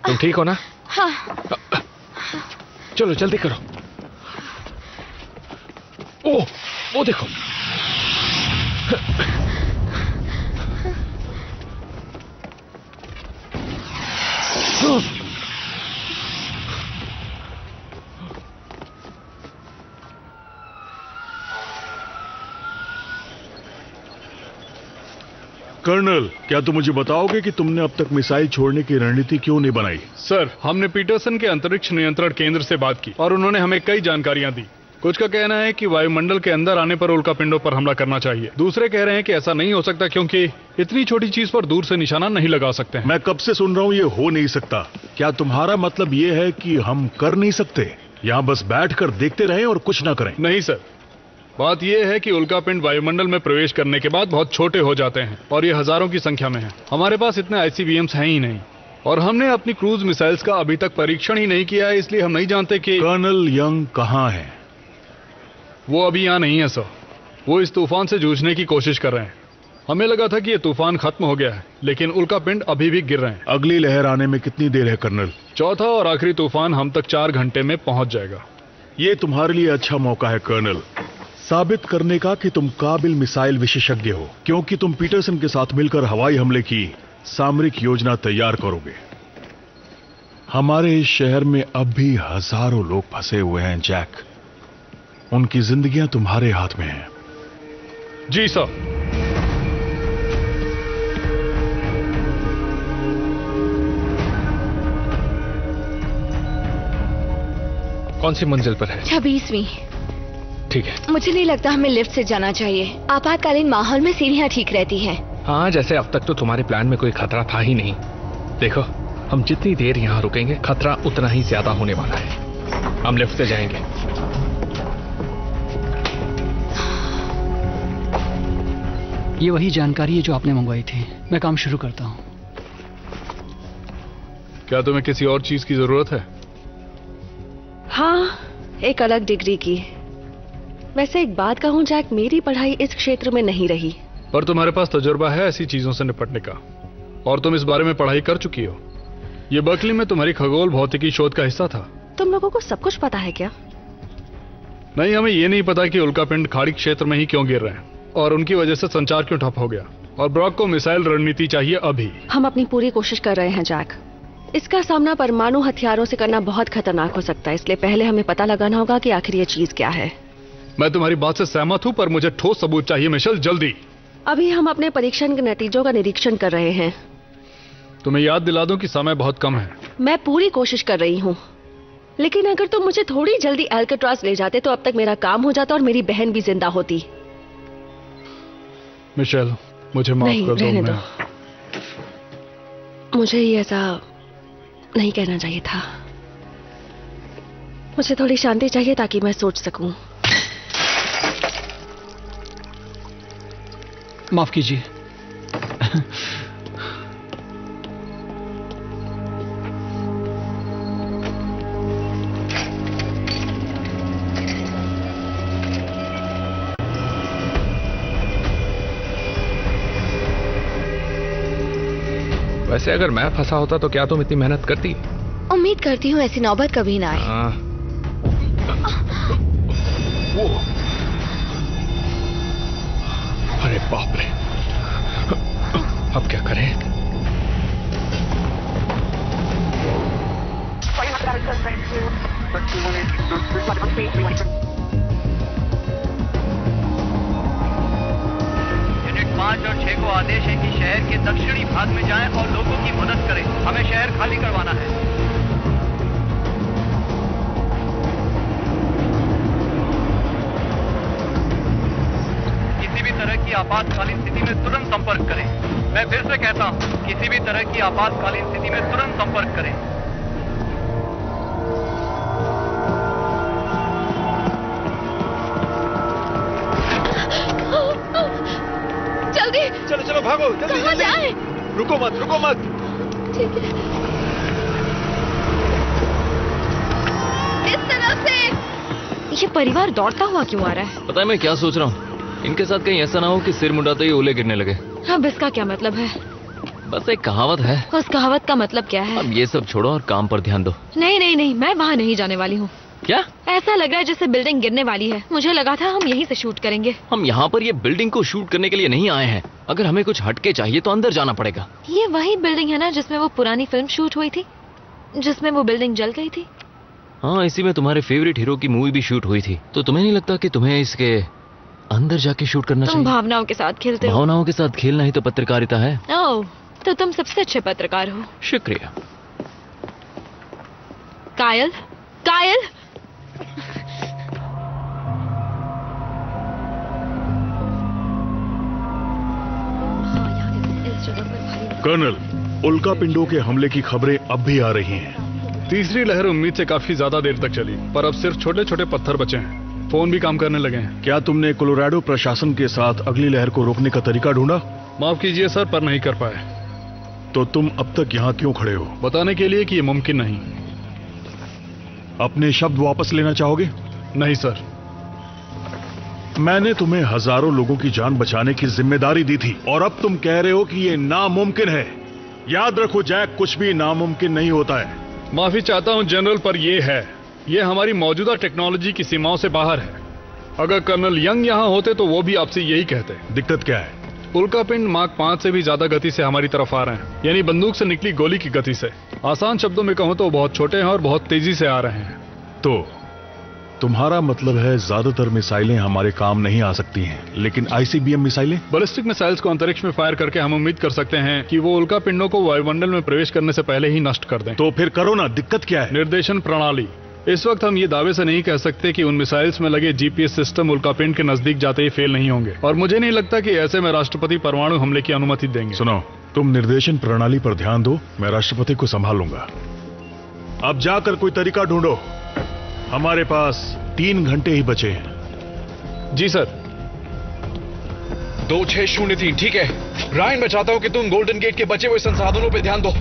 [SPEAKER 15] तुम ठीक हो ना?
[SPEAKER 3] हाँ।
[SPEAKER 15] चलो जल्दी करो। ओ, वो देखो।
[SPEAKER 8] कर्नल, क्या तुम मुझे बताओगे कि तुमने अब तक मिसाइल छोड़ने की रणनीति क्यों नहीं बनाई?
[SPEAKER 10] सर, हमने पीटरसन के अंतरिक्ष नियंत्रण केंद्र से बात की और उन्होंने हमें कई जानकारियां दी। कुछ का कहना है कि वायुमंडल के अंदर आने पर उल्कापिंडों पर हमला करना चाहिए। दूसरे कह रहे हैं कि ऐसा नहीं हो सकता क्योंकि इतनी छोटी चीज पर दूर से निशाना नहीं लगा सकते हैं।
[SPEAKER 8] मैं कब से सुन रहा हूँ ये हो नहीं सकता। क्या तुम्हारा मतलब ये है कि हम कर नहीं सकते? यहाँ बस बैठकर देखते रहें और कुछ ना करें?
[SPEAKER 10] नहीं सर, बात यह है कि उल्कापिंड वायुमंडल में प्रवेश करने के बाद बहुत छोटे हो जाते हैं और ये हजारों की संख्या में है। हमारे पास इतने आईसीबीएम्स हैं ही नहीं और हमने अपनी क्रूज मिसाइल्स का अभी तक परीक्षण ही नहीं किया है, इसलिए हम नहीं जानते कि
[SPEAKER 8] कर्नल यंग कहाँ है।
[SPEAKER 10] वो अभी यहाँ नहीं है सर। वो इस तूफान से जूझने की कोशिश कर रहे हैं। हमें लगा था कि ये तूफान खत्म हो गया है, लेकिन उल्कापिंड अभी भी गिर रहे हैं।
[SPEAKER 8] अगली लहर आने में कितनी देर है कर्नल?
[SPEAKER 10] चौथा और आखिरी तूफान हम तक 4 घंटे में पहुंच जाएगा।
[SPEAKER 8] ये तुम्हारे लिए अच्छा मौका है कर्नल, साबित करने का कि तुम काबिल मिसाइल विशेषज्ञ हो, क्योंकि तुम पीटरसन के साथ मिलकर हवाई हमले की सामरिक योजना तैयार करोगे। हमारे इस शहर में अब भी हजारों लोग फंसे हुए हैं जैक। उनकी जिंदगियां तुम्हारे हाथ में हैं।
[SPEAKER 10] जी सर।
[SPEAKER 15] कौन सी मंजिल पर है?
[SPEAKER 3] 26वीं।
[SPEAKER 15] ठीक है।
[SPEAKER 3] मुझे नहीं लगता हमें लिफ्ट से जाना चाहिए। आपातकालीन माहौल में सीढ़ियां ठीक रहती हैं।
[SPEAKER 15] हाँ, जैसे अब तक तो तुम्हारे प्लान में कोई खतरा था ही नहीं। देखो, हम जितनी देर यहाँ रुकेंगे खतरा उतना ही ज्यादा होने वाला है। हम लिफ्ट से जाएंगे।
[SPEAKER 7] ये वही जानकारी है जो आपने मंगवाई थी। मैं काम शुरू करता हूँ।
[SPEAKER 10] क्या तुम्हें किसी और चीज की जरूरत है?
[SPEAKER 1] हाँ, एक अलग डिग्री की। वैसे एक बात कहूँ जैक, मेरी पढ़ाई इस क्षेत्र में नहीं रही।
[SPEAKER 10] पर तुम्हारे पास तजुर्बा है ऐसी चीजों से निपटने का, और तुम इस बारे में पढ़ाई कर चुकी हो। ये बर्कली में तुम्हारी खगोल भौतिकी शोध का हिस्सा था।
[SPEAKER 1] तुम लोगों को सब कुछ पता है क्या?
[SPEAKER 10] नहीं, हमें ये नहीं पता कि उल्कापिंड खाड़ी क्षेत्र में ही क्यों गिर रहे हैं और उनकी वजह से संचार क्यों ठप हो गया। और ब्रॉक को मिसाइल रणनीति चाहिए अभी।
[SPEAKER 1] हम अपनी पूरी कोशिश कर रहे हैं जैक। इसका सामना परमाणु हथियारों से करना बहुत खतरनाक हो सकता है, इसलिए पहले हमें पता लगाना होगा कि आखिर ये चीज क्या है।
[SPEAKER 10] मैं तुम्हारी बात से सहमत हूँ, पर मुझे ठोस सबूत चाहिए मिशेल, जल्दी।
[SPEAKER 1] अभी हम अपने परीक्षण के नतीजों का निरीक्षण कर रहे हैं।
[SPEAKER 10] तुम्हें याद दिला दूं कि समय बहुत कम है।
[SPEAKER 1] मैं पूरी कोशिश कर रही हूँ, लेकिन अगर तुम मुझे थोड़ी जल्दी अल्काट्राज ले जाते तो अब तक मेरा काम हो जाता और मेरी बहन भी जिंदा होती।
[SPEAKER 10] मिशेल, मुझे माफ कर दो।
[SPEAKER 1] रहने दो। मुझे ये ऐसा नहीं कहना चाहिए था। मुझे थोड़ी शांति चाहिए ताकि मैं सोच सकूं।
[SPEAKER 7] माफ कीजिए।
[SPEAKER 15] वैसे अगर मैं फंसा होता तो क्या तुम इतनी मेहनत करती?
[SPEAKER 3] उम्मीद करती हूँ ऐसी नौबत कभी ना आए।
[SPEAKER 15] अरे बाप रे। अब क्या करें?
[SPEAKER 13] यूनिट 5 और 6 को आदेश है कि शहर के दक्षिणी भाग में जाएं और लोगों की मदद करें। हमें शहर खाली करवाना है। किसी भी तरह की आपातकालीन स्थिति में तुरंत संपर्क करें। मैं फिर से कहता हूं, किसी भी तरह की आपातकालीन स्थिति में तुरंत संपर्क करें।
[SPEAKER 3] जल्दी
[SPEAKER 8] चलो चलो भागो, जल्दी
[SPEAKER 3] कहाँ
[SPEAKER 8] जल्दी।
[SPEAKER 3] जाए?
[SPEAKER 8] रुको मत, रुको मत।
[SPEAKER 3] ठीक है, इस तरफ से।
[SPEAKER 6] ये परिवार दौड़ता हुआ क्यों आ रहा है?
[SPEAKER 4] पता है मैं क्या सोच रहा हूँ? इनके साथ कहीं ऐसा ना हो कि सिर मुंडाते ही ओले गिरने लगे।
[SPEAKER 6] अब इसका क्या मतलब है?
[SPEAKER 4] बस एक कहावत है।
[SPEAKER 6] उस कहावत का मतलब क्या है?
[SPEAKER 4] अब ये सब छोड़ो और काम पर ध्यान दो।
[SPEAKER 6] नहीं नहीं नहीं, मैं वहाँ नहीं जाने वाली हूँ।
[SPEAKER 4] क्या?
[SPEAKER 6] ऐसा लग रहा है जैसे बिल्डिंग गिरने वाली है। मुझे लगा था हम यहीं से शूट करेंगे।
[SPEAKER 4] हम यहाँ पर ये बिल्डिंग को शूट करने के लिए नहीं आए हैं। अगर हमें कुछ हटके चाहिए तो अंदर जाना पड़ेगा।
[SPEAKER 6] ये वही बिल्डिंग है ना जिसमें वो पुरानी फिल्म शूट हुई थी, जिसमें वो बिल्डिंग जल गई थी?
[SPEAKER 4] हाँ, इसी में तुम्हारे फेवरेट हीरो की मूवी भी शूट हुई थी। तो तुम्हें नहीं लगता कि तुम्हें इसके अंदर जाके शूट करना
[SPEAKER 6] तुम
[SPEAKER 4] चाहिए?
[SPEAKER 6] भावनाओं के साथ खेलते हो।
[SPEAKER 4] भावनाओं के साथ खेलना ही तो पत्रकारिता है।
[SPEAKER 6] ओह, तो तुम सबसे अच्छे पत्रकार हो।
[SPEAKER 4] शुक्रिया।
[SPEAKER 6] कायल, कायल।
[SPEAKER 8] कर्नल, उल्का पिंडों के हमले की खबरें अब भी आ रही हैं।
[SPEAKER 10] तीसरी लहर उम्मीद से काफी ज्यादा देर तक चली, पर अब सिर्फ छोटे छोटे पत्थर बचे हैं। फोन भी काम करने लगे हैं।
[SPEAKER 8] क्या तुमने कोलोराडो प्रशासन के साथ अगली लहर को रोकने का तरीका ढूंढा?
[SPEAKER 10] माफ कीजिए सर, पर नहीं कर पाए।
[SPEAKER 8] तो तुम अब तक यहाँ क्यों खड़े हो?
[SPEAKER 10] बताने के लिए कि ये मुमकिन नहीं।
[SPEAKER 8] अपने शब्द वापस लेना चाहोगे?
[SPEAKER 10] नहीं सर।
[SPEAKER 8] मैंने तुम्हें हजारों लोगों की जान बचाने की जिम्मेदारी दी थी और अब तुम कह रहे हो कि ये नामुमकिन है। याद रखो जैक, कुछ भी नामुमकिन नहीं होता है।
[SPEAKER 10] माफी चाहता हूं जनरल, पर ये है, ये हमारी मौजूदा टेक्नोलॉजी की सीमाओं से बाहर है। अगर कर्नल यंग यहाँ होते तो वो भी आपसे यही कहते।
[SPEAKER 8] दिक्कत क्या है?
[SPEAKER 10] उल्कापिंड मार्क 5 से भी ज्यादा गति से हमारी तरफ आ रहे हैं, यानी बंदूक से निकली गोली की गति से। आसान शब्दों में कहूं तो बहुत छोटे हैं और बहुत तेजी से आ रहे हैं।
[SPEAKER 8] तो तुम्हारा मतलब है ज्यादातर मिसाइलें हमारे काम नहीं आ सकती हैं, लेकिन आईसीबीएम मिसाइलें?
[SPEAKER 10] बैलिस्टिक मिसाइल्स को अंतरिक्ष में फायर करके हम उम्मीद कर सकते हैं कि वो उल्कापिंडों को वायुमंडल में प्रवेश करने से पहले ही नष्ट कर दें।
[SPEAKER 8] तो फिर करो ना, दिक्कत क्या है?
[SPEAKER 10] निर्देशन प्रणाली। इस वक्त हम ये दावे से नहीं कह सकते कि उन मिसाइल्स में लगे जीपीएस सिस्टम उल्कापिंड के नजदीक जाते ही फेल नहीं होंगे, और मुझे नहीं लगता कि ऐसे में राष्ट्रपति परमाणु हमले की अनुमति देंगे।
[SPEAKER 8] सुनो, तुम निर्देशन प्रणाली पर ध्यान दो, मैं राष्ट्रपति को संभालूंगा। अब जाकर कोई तरीका ढूंढो, हमारे पास 3 घंटे ही बचे हैं।
[SPEAKER 10] जी सर।
[SPEAKER 2] 2603, ठीक है। रायन, मैं चाहता हूं कि तुम गोल्डन गेट के बचे हुए संसाधनों पर ध्यान दो।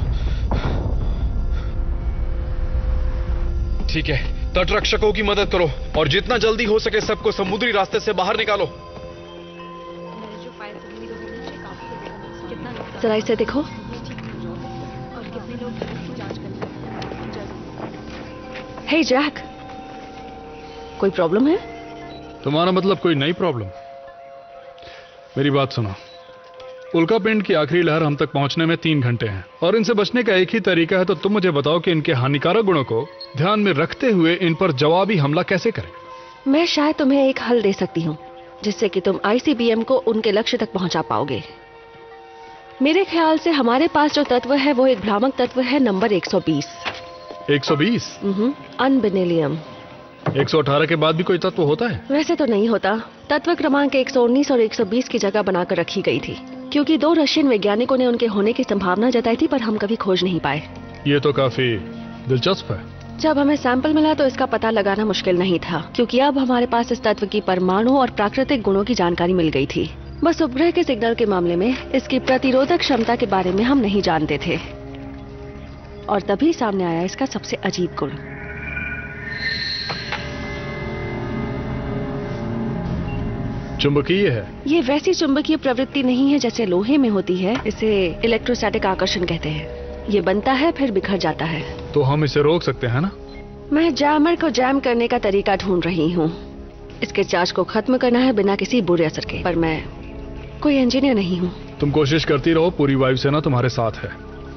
[SPEAKER 2] ठीक है, तटरक्षकों की मदद करो और जितना जल्दी हो सके सबको समुद्री रास्ते से बाहर निकालो।
[SPEAKER 1] जरा इसे देखो। हे जैक, कोई प्रॉब्लम है?
[SPEAKER 10] तुम्हारा मतलब कोई नई प्रॉब्लम? मेरी बात सुनो। उल्कापिंड की आखिरी लहर हम तक पहुंचने में 3 घंटे हैं और इनसे बचने का एक ही तरीका है, तो तुम मुझे बताओ कि इनके हानिकारक गुणों को ध्यान में रखते हुए इन पर जवाबी हमला कैसे करें।
[SPEAKER 1] मैं शायद तुम्हें एक हल दे सकती हूँ जिससे कि तुम आईसीबीएम को उनके लक्ष्य तक पहुंचा पाओगे। मेरे ख्याल से हमारे पास जो तत्व है वो एक भ्रामक तत्व है, नंबर 120।
[SPEAKER 10] 120?
[SPEAKER 1] अनबेनेलियम।
[SPEAKER 10] 118 के बाद भी कोई तत्व होता है?
[SPEAKER 1] वैसे तो नहीं होता। तत्व क्रमांक 119 और 120 की जगह बनाकर रखी गई थी क्योंकि 2 रशियन वैज्ञानिकों ने उनके होने की संभावना जताई थी, पर हम कभी खोज नहीं पाए।
[SPEAKER 10] ये तो काफी दिलचस्प है।
[SPEAKER 1] जब हमें सैंपल मिला तो इसका पता लगाना मुश्किल नहीं था क्योंकि अब हमारे पास इस तत्व की परमाणु और प्राकृतिक गुणों की जानकारी मिल गई थी। बस उपग्रह के सिग्नल के मामले में इसकी प्रतिरोधक क्षमता के बारे में हम नहीं जानते थे, और तभी सामने आया इसका सबसे अजीब गुण।
[SPEAKER 10] चुंबकीय है।
[SPEAKER 1] ये वैसी चुंबकीय प्रवृत्ति नहीं है जैसे लोहे में होती है, इसे इलेक्ट्रोस्टैटिक आकर्षण कहते हैं। ये बनता है फिर बिखर जाता है।
[SPEAKER 10] तो हम इसे रोक सकते हैं ना?
[SPEAKER 1] मैं जैमर को जैम करने का तरीका ढूंढ रही हूँ। इसके चार्ज को खत्म करना है बिना किसी बुरे असर के, पर मैं कोई इंजीनियर नहीं हूँ।
[SPEAKER 10] तुम कोशिश करती रहो, पूरी वायुसेना तुम्हारे साथ है।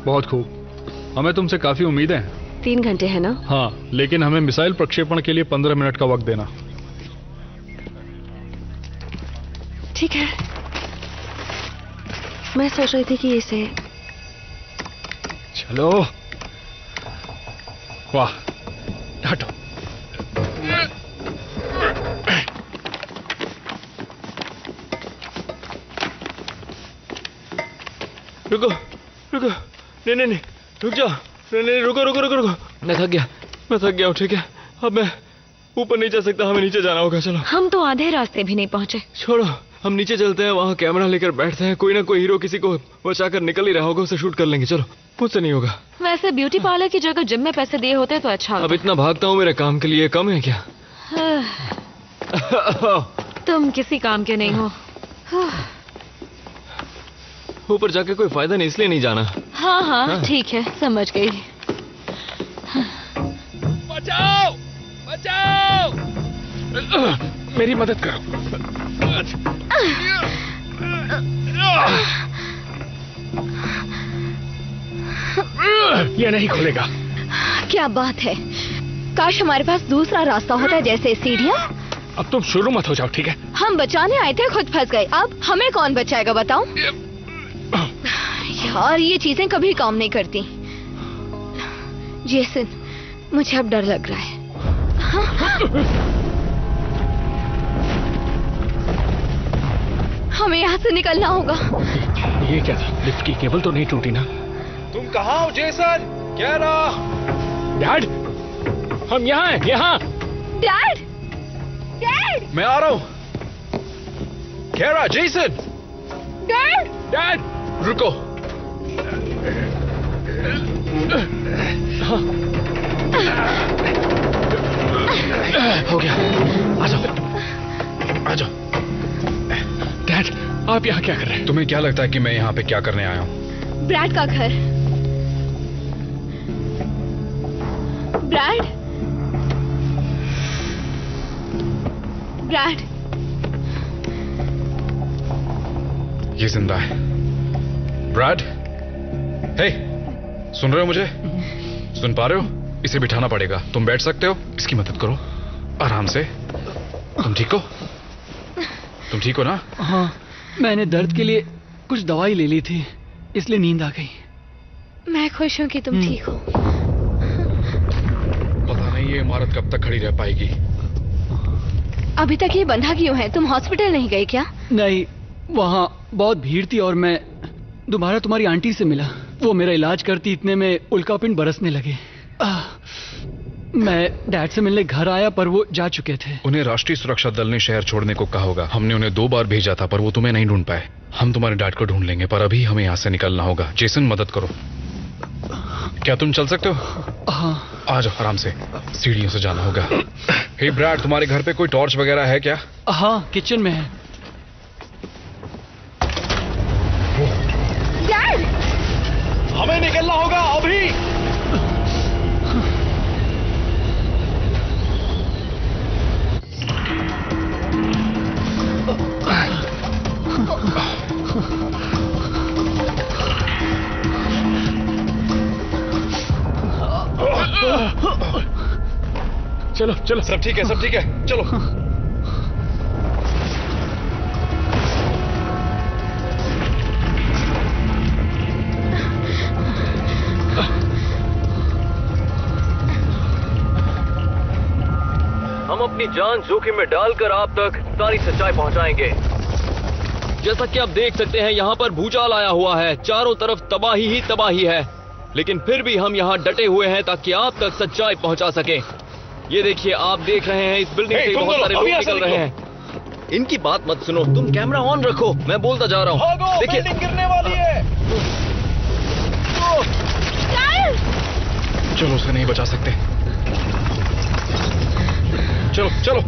[SPEAKER 10] बहुत खूब। हमें तुमसे काफी उम्मीदें हैं।
[SPEAKER 1] 3 घंटे है ना?
[SPEAKER 10] हाँ, लेकिन हमें मिसाइल प्रक्षेपण के लिए 15 मिनट का वक्त देना।
[SPEAKER 1] ठीक है। मैं सोच रही थी कि इसे
[SPEAKER 15] चलो। वाह, हटो।
[SPEAKER 16] रुको रुको, नहीं नहीं नहीं, रुक जाओ। नहीं नहीं, रुको रुको रुको रुको, मैं थक गया हूँ। ठीक है, अब मैं ऊपर नहीं जा सकता, हमें नीचे जाना होगा। चलो।
[SPEAKER 6] हम तो आधे रास्ते भी नहीं पहुंचे।
[SPEAKER 16] छोड़ो, हम नीचे चलते हैं, वहाँ कैमरा लेकर बैठते हैं, कोई ना कोई हीरो किसी को बचाकर निकल ही रहा होगा, उसे शूट कर लेंगे। चलो, मुझसे नहीं होगा।
[SPEAKER 6] वैसे ब्यूटी पार्लर की जगह जिम में पैसे दिए होते तो अच्छा होता।
[SPEAKER 16] अब इतना भागता हूँ मेरे काम के लिए, कम है क्या?
[SPEAKER 6] तुम किसी काम के नहीं हो।
[SPEAKER 16] ऊपर जाके कोई फायदा नहीं, इसलिए नहीं जाना।
[SPEAKER 6] हाँ हाँ, ठीक है, समझ गई।
[SPEAKER 15] बचाओ बचाओ, मेरी मदद करो। ये नहीं खुलेगा।
[SPEAKER 3] क्या बात है, काश हमारे पास दूसरा रास्ता होता, जैसे सीढ़ियाँ।
[SPEAKER 15] अब तुम शुरू मत हो जाओ, ठीक है?
[SPEAKER 3] हम बचाने आए थे, खुद फंस गए। अब हमें कौन बचाएगा बताओ? यार, ये चीजें कभी काम नहीं करती। जेसन, मुझे अब डर लग रहा है। हमें यहाँ से निकलना होगा।
[SPEAKER 15] ये क्या था? लिफ्ट की केबल तो नहीं टूटी ना?
[SPEAKER 5] तुम कहाँ हो जेसन? क्या रहा?
[SPEAKER 15] डैड, हम यहाँ हैं, यहाँ।
[SPEAKER 3] डैड, डैड,
[SPEAKER 5] मैं आ रहा हूँ। क्या रहा? जेसन,
[SPEAKER 3] डैड,
[SPEAKER 15] डैड,
[SPEAKER 5] रुको।
[SPEAKER 15] हो गया, आ जाओ आ जाओ। डैड, आप यहाँ क्या कर रहे हैं?
[SPEAKER 2] तुम्हें क्या लगता है कि मैं यहाँ पे क्या करने आया हूँ?
[SPEAKER 3] ब्रैड का घर। ब्रैड, ब्रैड,
[SPEAKER 2] ये जिंदा है। ब्रैड, हे, सुन रहे हो मुझे? सुन पा रहे हो? इसे बिठाना पड़ेगा। तुम बैठ सकते हो? इसकी मदद करो आराम से। तुम ठीक हो? तुम ठीक हो ना?
[SPEAKER 7] हाँ, मैंने दर्द के लिए कुछ दवाई ले ली थी, इसलिए नींद आ गई।
[SPEAKER 3] मैं खुश हूँ कि तुम ठीक हो।
[SPEAKER 2] पता नहीं ये इमारत कब तक खड़ी रह पाएगी।
[SPEAKER 3] अभी तक ये बंधा क्यों है? तुम हॉस्पिटल नहीं गए क्या?
[SPEAKER 7] नहीं, वहाँ बहुत भीड़ थी और मैं दोबारा तुम्हारी आंटी से मिला। वो मेरा इलाज करती, इतने में उल्कापिंड बरसने लगे। मैं डैड से मिलने घर आया पर वो जा चुके थे।
[SPEAKER 2] उन्हें राष्ट्रीय सुरक्षा दल ने शहर छोड़ने को कहा होगा। हमने उन्हें 2 बार भेजा था पर वो तुम्हें नहीं ढूंढ पाए। हम तुम्हारे डैड को ढूंढ लेंगे, पर अभी हमें यहाँ से निकलना होगा। जेसन, मदद करो। क्या तुम चल सकते हो?
[SPEAKER 7] हाँ।
[SPEAKER 2] आ जाओ, आराम से, सीढ़ियों से जाना होगा। हे ब्रैड, तुम्हारे घर पे कोई टॉर्च वगैरह है क्या?
[SPEAKER 7] हाँ, किचन में है।
[SPEAKER 3] डैड,
[SPEAKER 16] हमें निकलना होगा अभी।
[SPEAKER 15] चलो चलो,
[SPEAKER 2] सब ठीक है, सब ठीक है, चलो।
[SPEAKER 4] हम अपनी जान जोखिम में डालकर आप तक सारी सच्चाई पहुंचाएंगे।
[SPEAKER 16] जैसा कि आप देख सकते हैं, यहाँ पर भूचाल आया हुआ है, चारों तरफ तबाही ही तबाही है, लेकिन फिर भी हम यहाँ डटे हुए हैं ताकि आप तक सच्चाई पहुंचा सकें। ये देखिए, आप देख रहे हैं, इस बिल्डिंग से बहुत सारे लोग निकल रहे हैं। इनकी बात मत सुनो, तुम कैमरा ऑन रखो, मैं बोलता जा रहा हूँ। देखिए,
[SPEAKER 5] गिरने वाली है।
[SPEAKER 2] चलो, उसे नहीं बचा सकते। चलो चलो।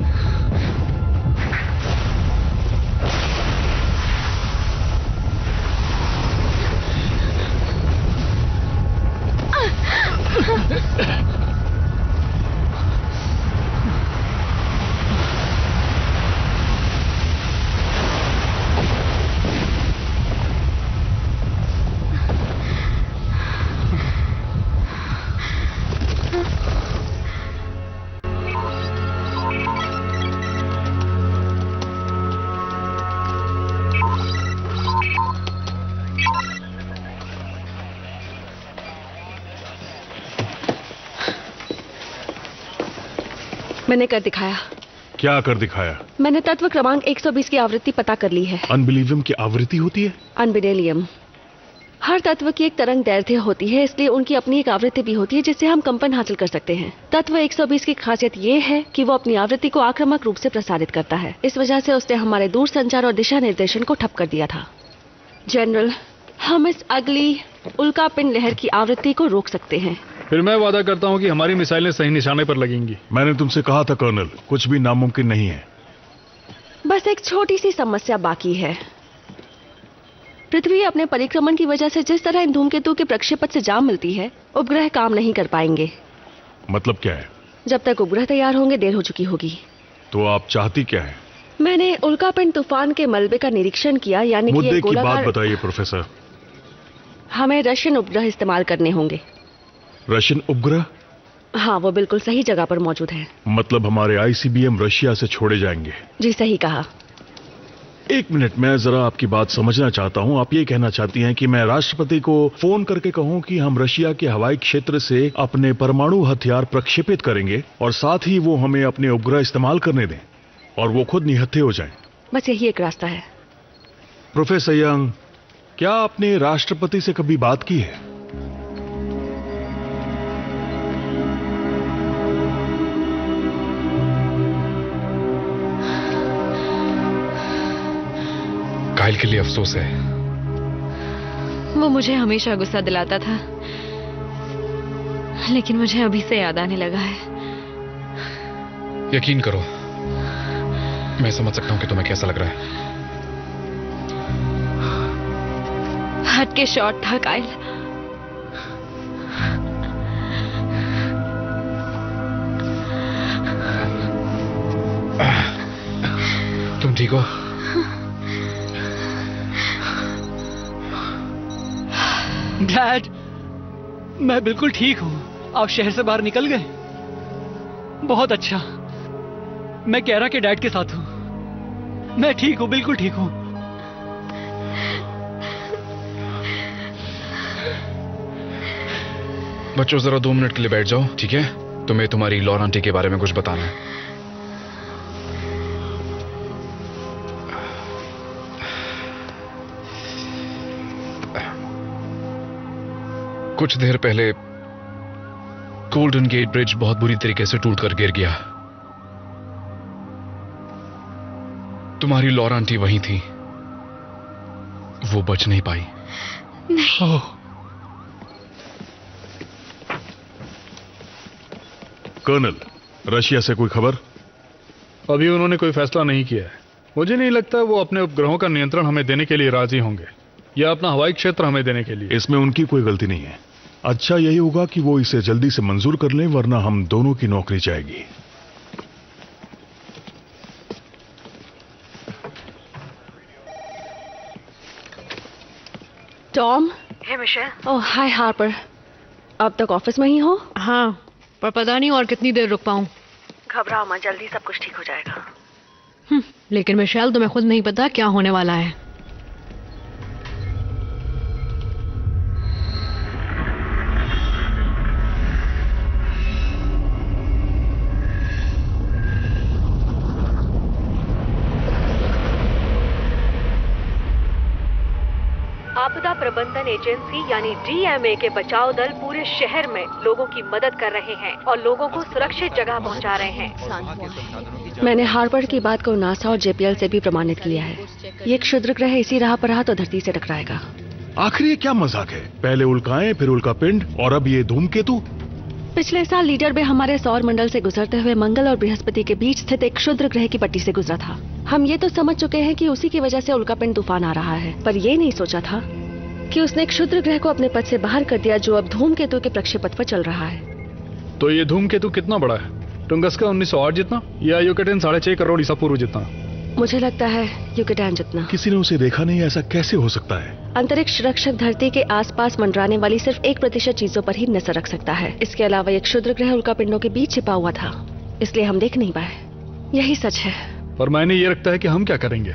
[SPEAKER 1] मैंने कर दिखाया।
[SPEAKER 8] क्या कर दिखाया?
[SPEAKER 1] मैंने तत्व क्रमांक 120 की आवृत्ति पता कर ली है।
[SPEAKER 8] अनबिलीवियम की आवृत्ति होती है?
[SPEAKER 1] अनबिडेलियम। हर तत्व की एक तरंग दैर्ध्य होती है, इसलिए उनकी अपनी एक आवृत्ति भी होती है जिससे हम कंपन हासिल कर सकते हैं। तत्व 120 की खासियत ये है कि वो अपनी आवृत्ति को आक्रामक रूप से प्रसारित करता है। इस वजह से उसने हमारे दूर संचार और दिशा निर्देशन को ठप कर दिया था। जनरल, हम इस अगली उल्कापिंड लहर की आवृत्ति को रोक सकते हैं।
[SPEAKER 10] फिर मैं वादा करता हूँ कि हमारी मिसाइलें सही निशाने पर लगेंगी।
[SPEAKER 8] मैंने तुमसे कहा था कर्नल, कुछ भी नामुमकिन नहीं है।
[SPEAKER 1] बस एक छोटी सी समस्या बाकी है। पृथ्वी अपने परिक्रमण की वजह से जिस तरह इन धूमकेतु के प्रक्षेपण से जाम मिलती है, उपग्रह काम नहीं कर पाएंगे।
[SPEAKER 8] मतलब क्या है?
[SPEAKER 1] जब तक उपग्रह तैयार होंगे देर हो चुकी होगी।
[SPEAKER 8] तो आप चाहती क्या है?
[SPEAKER 1] मैंने उल्कापिंड तूफान के मलबे का निरीक्षण किया, यानी कि
[SPEAKER 8] मुद्दे की बात बताइए प्रोफेसर।
[SPEAKER 1] हमें रशियन उपग्रह इस्तेमाल करने होंगे।
[SPEAKER 8] रशियन उपग्रह?
[SPEAKER 1] हाँ, वो बिल्कुल सही जगह पर मौजूद है।
[SPEAKER 8] मतलब हमारे आईसीबीएम रशिया से छोड़े जाएंगे?
[SPEAKER 1] जी सही कहा।
[SPEAKER 8] एक मिनट, मैं जरा आपकी बात समझना चाहता हूं। आप ये कहना चाहती हैं कि मैं राष्ट्रपति को फोन करके कहूं कि हम रशिया के हवाई क्षेत्र से अपने परमाणु हथियार प्रक्षेपित करेंगे और साथ ही वो हमें अपने उपग्रह इस्तेमाल करने दें और वो खुद निहत्थे हो जाएं?
[SPEAKER 1] बस यही एक रास्ता है।
[SPEAKER 8] प्रोफेसर यंग, क्या आपने राष्ट्रपति से कभी बात की है?
[SPEAKER 2] कायल के लिए अफसोस है।
[SPEAKER 6] वो मुझे हमेशा गुस्सा दिलाता था, लेकिन मुझे अभी से याद आने लगा है।
[SPEAKER 2] यकीन करो, मैं समझ सकता हूं कि तुम्हें कैसा लग रहा है।
[SPEAKER 6] हट के शॉट था कायल।
[SPEAKER 2] तुम ठीक हो?
[SPEAKER 7] डैड, मैं बिल्कुल ठीक हूँ। आप शहर से बाहर निकल गए? बहुत अच्छा। मैं कैरा के डैड के साथ हूँ। मैं ठीक हूँ, बिल्कुल ठीक हूँ।
[SPEAKER 2] बच्चों जरा 2 मिनट के लिए बैठ जाओ, ठीक है? तुम्हें तुम्हारी लॉरा आंटी के बारे में कुछ बताना है। कुछ देर पहले गोल्डन गेट ब्रिज बहुत बुरी तरीके से टूटकर गिर गया। तुम्हारी लॉरा आंटी वहीं थी, वो बच नहीं पाई।
[SPEAKER 6] नहीं।
[SPEAKER 8] कर्नल, रशिया से कोई खबर?
[SPEAKER 10] अभी उन्होंने कोई फैसला नहीं किया है। मुझे नहीं लगता वो अपने उपग्रहों का नियंत्रण हमें देने के लिए राजी होंगे या अपना हवाई क्षेत्र हमें देने के लिए।
[SPEAKER 8] इसमें उनकी कोई गलती नहीं है। अच्छा यही होगा कि वो इसे जल्दी से मंजूर कर लें, वरना हम दोनों की नौकरी जाएगी।
[SPEAKER 1] टॉम।
[SPEAKER 9] हे मिशेल।
[SPEAKER 1] ओह हाय हार्पर। अब तक ऑफिस में ही हो?
[SPEAKER 3] हाँ, पर पता नहीं और कितनी देर रुक पाऊं।
[SPEAKER 9] घबराओ मत, जल्दी सब कुछ ठीक हो जाएगा।
[SPEAKER 3] लेकिन मिशेल, तुम्हें खुद नहीं पता क्या होने वाला है।
[SPEAKER 9] आपदा प्रबंधन एजेंसी यानी डीएमए के बचाव दल पूरे शहर में लोगों की मदद कर रहे हैं और लोगों को सुरक्षित जगह पहुंचा रहे हैं।
[SPEAKER 1] मैंने हार्पर की बात को नासा और जेपीएल से भी प्रमाणित किया है। ये क्षुद्र ग्रह इसी राह पर रहा तो धरती से टकराएगा।
[SPEAKER 8] आखिर ये क्या मजाक है? पहले उल्काएं, फिर उल्कापिंड और अब ये धूमकेतु।
[SPEAKER 1] पिछले साल लीडर बे हमारे सौर मंडल से गुजरते हुए मंगल और बृहस्पति के बीच स्थित एक क्षुद्र ग्रह की पट्टी से गुजरा था। हम ये तो समझ चुके हैं कि उसी की वजह से उल्कापिंड तूफान आ रहा है, पर ये नहीं सोचा था कि उसने क्षुद्र ग्रह को अपने पथ से बाहर कर दिया, जो अब धूमकेतु के प्रक्षेपण पर चल रहा है।
[SPEAKER 10] तो ये धूमकेतु कितना बड़ा है? टुंगस्का 1908 जितना या युकेटान 6.5 करोड़ ईसा पूर्व जितना?
[SPEAKER 1] मुझे लगता है युकेटान जितना।
[SPEAKER 8] किसी ने उसे देखा नहीं, ऐसा कैसे हो सकता है?
[SPEAKER 1] अंतरिक्ष रक्षक धरती के आसपास मंडराने वाली सिर्फ 1% चीजों पर ही नजर रख सकता है। इसके अलावा एक क्षुद्र ग्रह उल्कापिंडों के बीच छिपा हुआ था, इसलिए हम देख नहीं पाए। यही सच है।
[SPEAKER 10] पर मैंने ये रखता है कि हम क्या करेंगे।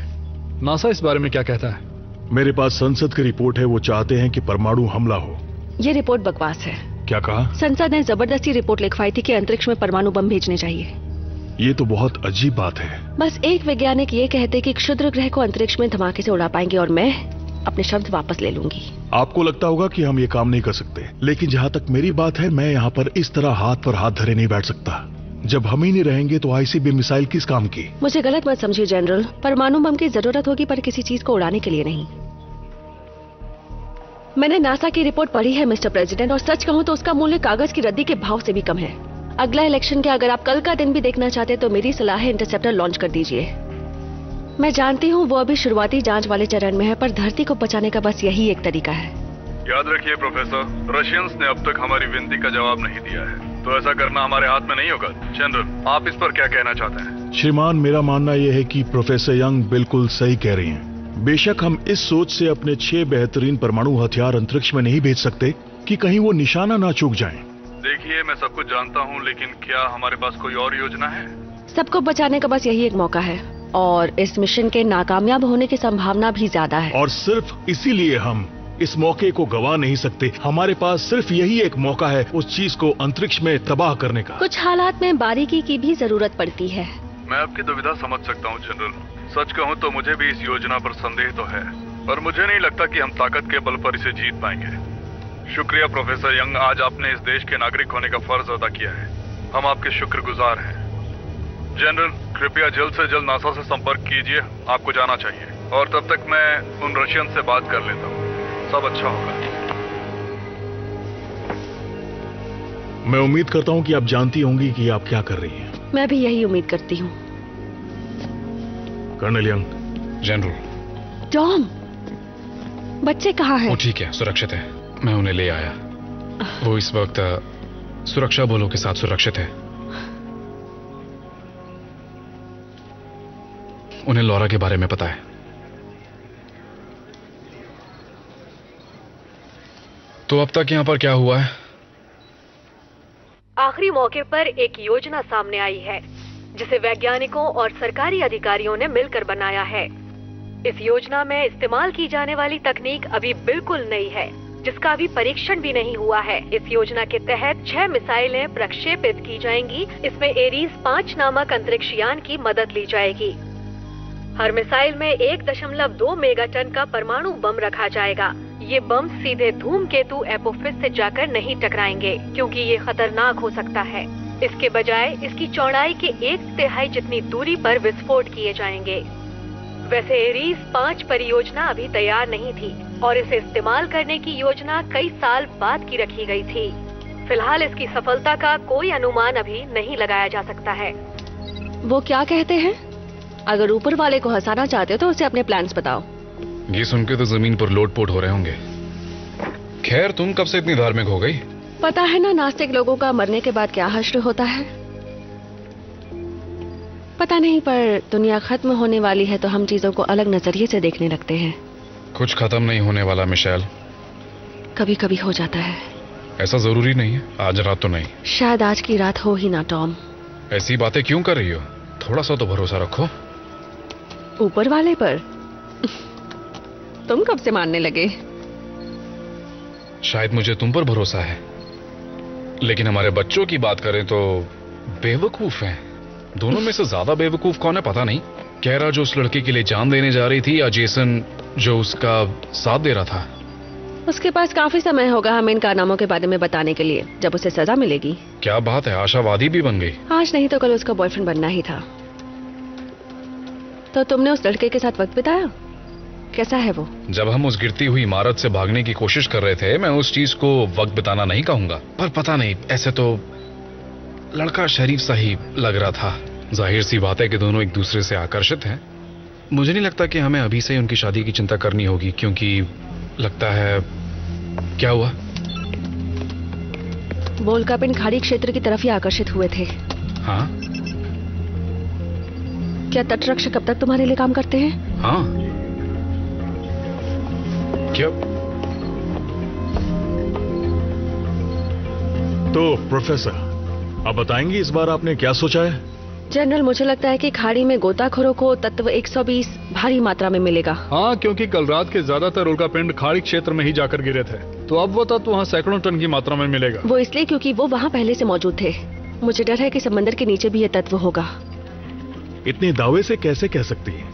[SPEAKER 10] नासा इस बारे में क्या कहता है?
[SPEAKER 8] मेरे पास संसद की रिपोर्ट है। वो चाहते हैं कि परमाणु हमला हो।
[SPEAKER 1] ये रिपोर्ट बकवास है।
[SPEAKER 8] क्या कहा?
[SPEAKER 1] संसद ने जबरदस्ती रिपोर्ट लिखवाई थी कि अंतरिक्ष में परमाणु बम भेजने चाहिए।
[SPEAKER 8] ये तो बहुत अजीब बात है।
[SPEAKER 1] बस एक वैज्ञानिक ये कहते कि क्षुद्र ग्रह को अंतरिक्ष में धमाके से उड़ा पाएंगे और मैं अपने शब्द वापस ले लूंगी।
[SPEAKER 8] आपको लगता होगा कि हम ये काम नहीं कर सकते, लेकिन जहाँ तक मेरी बात है, मैं यहाँ पर इस तरह हाथ पर हाथ धरे नहीं बैठ सकता। जब हम ही नहीं रहेंगे तो आईसीबीएम मिसाइल किस काम की?
[SPEAKER 1] मुझे गलत मत समझिए जनरल, परमाणु बम की जरूरत होगी पर किसी चीज को उड़ाने के लिए नहीं। मैंने नासा की रिपोर्ट पढ़ी है मिस्टर प्रेसिडेंट, और सच कहूँ तो उसका मूल्य कागज की रद्दी के भाव से भी कम है। अगला इलेक्शन के अगर आप कल का दिन भी देखना चाहते तो मेरी सलाह है इंटरसेप्टर लॉन्च कर दीजिए। मैं जानती हूँ वो अभी शुरुआती जांच वाले चरण में है, पर धरती को बचाने का बस यही एक तरीका है।
[SPEAKER 5] याद रखिए प्रोफेसर, रशियंस ने अब तक हमारी विनती का जवाब नहीं दिया है, तो ऐसा करना हमारे हाथ में नहीं होगा। जनरल, आप इस पर क्या कहना चाहते हैं?
[SPEAKER 8] श्रीमान, मेरा मानना यह है कि प्रोफेसर यंग बिल्कुल सही कह रही हैं। बेशक हम इस सोच से अपने 6 बेहतरीन परमाणु हथियार अंतरिक्ष में नहीं भेज सकते कि कहीं वो निशाना ना चूक जाएं।
[SPEAKER 5] देखिए, मैं सब कुछ जानता हूँ, लेकिन क्या हमारे पास कोई और योजना है?
[SPEAKER 1] सबको बचाने का बस यही एक मौका है, और इस मिशन के नाकामयाब होने की संभावना भी ज्यादा है।
[SPEAKER 8] और सिर्फ इसीलिए हम इस मौके को गवा नहीं सकते। हमारे पास सिर्फ यही एक मौका है उस चीज को अंतरिक्ष में तबाह करने का।
[SPEAKER 1] कुछ हालात में बारीकी की भी जरूरत पड़ती है।
[SPEAKER 5] मैं आपकी दुविधा समझ सकता हूँ जनरल। सच कहूँ तो मुझे भी इस योजना पर संदेह तो है, पर मुझे नहीं लगता कि हम ताकत के बल पर इसे जीत पाएंगे। शुक्रिया प्रोफेसर यंग, आज आपने इस देश के नागरिक होने का फर्ज अदा किया है। हम आपके शुक्रगुजार हैं। जनरल, कृपया जल्द से जल्द नासा से संपर्क कीजिए, आपको जाना चाहिए। और तब तक मैं उन रशियन से बात कर लेता हूँ, सब अच्छा होगा।
[SPEAKER 8] मैं उम्मीद करता हूँ कि आप जानती होंगी कि आप क्या कर रही हैं।
[SPEAKER 1] मैं भी यही उम्मीद करती हूँ।
[SPEAKER 8] Colonel young.
[SPEAKER 2] जनरल।
[SPEAKER 1] टॉम, बच्चे कहाँ हैं?
[SPEAKER 2] वो ठीक है, सुरक्षित है। मैं उन्हें ले आया। वो इस वक्त सुरक्षा बलों के साथ सुरक्षित है। उन्हें लॉरा के बारे में पता है। तो अब तक यहाँ पर क्या हुआ है?
[SPEAKER 9] आखिरी मौके पर एक योजना सामने आई है जिसे वैज्ञानिकों और सरकारी अधिकारियों ने मिलकर बनाया है। इस योजना में इस्तेमाल की जाने वाली तकनीक अभी बिल्कुल नई है, जिसका अभी परीक्षण भी नहीं हुआ है। इस योजना के तहत 6 मिसाइलें प्रक्षेपित की जाएंगी। इसमें एरीज 5 नामक अंतरिक्ष यान की मदद ली जाएगी। हर मिसाइल में 1.2 मेगाटन का परमाणु बम रखा जाएगा। ये बम सीधे धूमकेतु एपोफिस से जाकर नहीं टकराएंगे, क्योंकि ये खतरनाक हो सकता है। इसके बजाय इसकी चौड़ाई के 1/3 जितनी दूरी पर विस्फोट किए जाएंगे। वैसे एरीज 5 परियोजना अभी तैयार नहीं थी और इसे इस्तेमाल करने की योजना कई साल बाद की रखी गई थी। फिलहाल इसकी सफलता का कोई अनुमान अभी नहीं लगाया जा सकता है।
[SPEAKER 1] वो क्या कहते हैं? अगर ऊपर वाले को हंसाना चाहते हो तो उसे अपने प्लान्स बताओ।
[SPEAKER 2] ये सुन के तो जमीन पर लोटपोट हो रहे होंगे। खैर, तुम कब से इतनी धार्मिक हो गई?
[SPEAKER 1] पता है ना नास्तिक लोगों का मरने के बाद क्या हश्र होता है? पता नहीं, पर दुनिया खत्म होने वाली है तो हम चीजों को अलग नजरिए से देखने लगते हैं।
[SPEAKER 2] कुछ खत्म नहीं होने वाला मिशेल।
[SPEAKER 1] कभी कभी हो जाता है।
[SPEAKER 2] ऐसा जरूरी नहीं है, आज रात तो नहीं।
[SPEAKER 1] शायद आज की रात हो ही ना टॉम।
[SPEAKER 2] ऐसी बातें क्यों कर रही हो? थोड़ा सा तो भरोसा रखो
[SPEAKER 1] ऊपर वाले पर। तुम कब से मानने लगे?
[SPEAKER 2] शायद मुझे तुम पर भरोसा है, लेकिन हमारे बच्चों की बात करें तो बेवकूफ हैं। दोनों में से ज्यादा बेवकूफ कौन है पता नहीं। कैरा जो उस लड़के के लिए जान देने जा रही थी, या जेसन जो उसका साथ दे रहा था।
[SPEAKER 1] उसके पास काफी समय होगा हमें इन कारनामों के बारे में बताने के लिए, जब उसे सजा मिलेगी।
[SPEAKER 2] क्या बात है, आशावादी भी बन गई।
[SPEAKER 1] आज नहीं तो कल उसका बॉयफ्रेंड बनना ही था। तो तुमने उस लड़के के साथ वक्त बिताया? कैसा है वो?
[SPEAKER 2] जब हम उस गिरती हुई इमारत से भागने की कोशिश कर रहे थे, मैं उस चीज को वक्त बिताना नहीं कहूंगा, पर पता नहीं, ऐसे तो लड़का शरीफ सा ही लग रहा था। जाहिर सी बात है कि दोनों एक दूसरे से आकर्षित हैं। मुझे नहीं लगता कि हमें अभी से उनकी शादी की चिंता करनी होगी, क्योंकि लगता है। क्या हुआ?
[SPEAKER 1] वो उल्कापिंड खाड़ी क्षेत्र की तरफ ही आकर्षित हुए थे।
[SPEAKER 2] हाँ?
[SPEAKER 1] क्या तटरक्षक अब तक तुम्हारे लिए काम करते हैं?
[SPEAKER 2] हाँ। क्या?
[SPEAKER 8] तो प्रोफेसर, आप बताएंगे इस बार आपने क्या सोचा है?
[SPEAKER 1] जनरल, मुझे लगता है कि खाड़ी में गोताखोरों को तत्व 120 भारी मात्रा में मिलेगा।
[SPEAKER 10] हाँ, क्योंकि कल रात के ज्यादातर उल्कापिंड खाड़ी क्षेत्र में ही जाकर गिरे थे, तो अब वो तत्व वहाँ सैकड़ों टन की मात्रा में मिलेगा।
[SPEAKER 1] वो इसलिए क्योंकि वो वहाँ पहले से मौजूद थे। मुझे डर है कि समंदर के नीचे भी ये तत्व होगा।
[SPEAKER 8] इतने दावे से कैसे कह सकती हैं?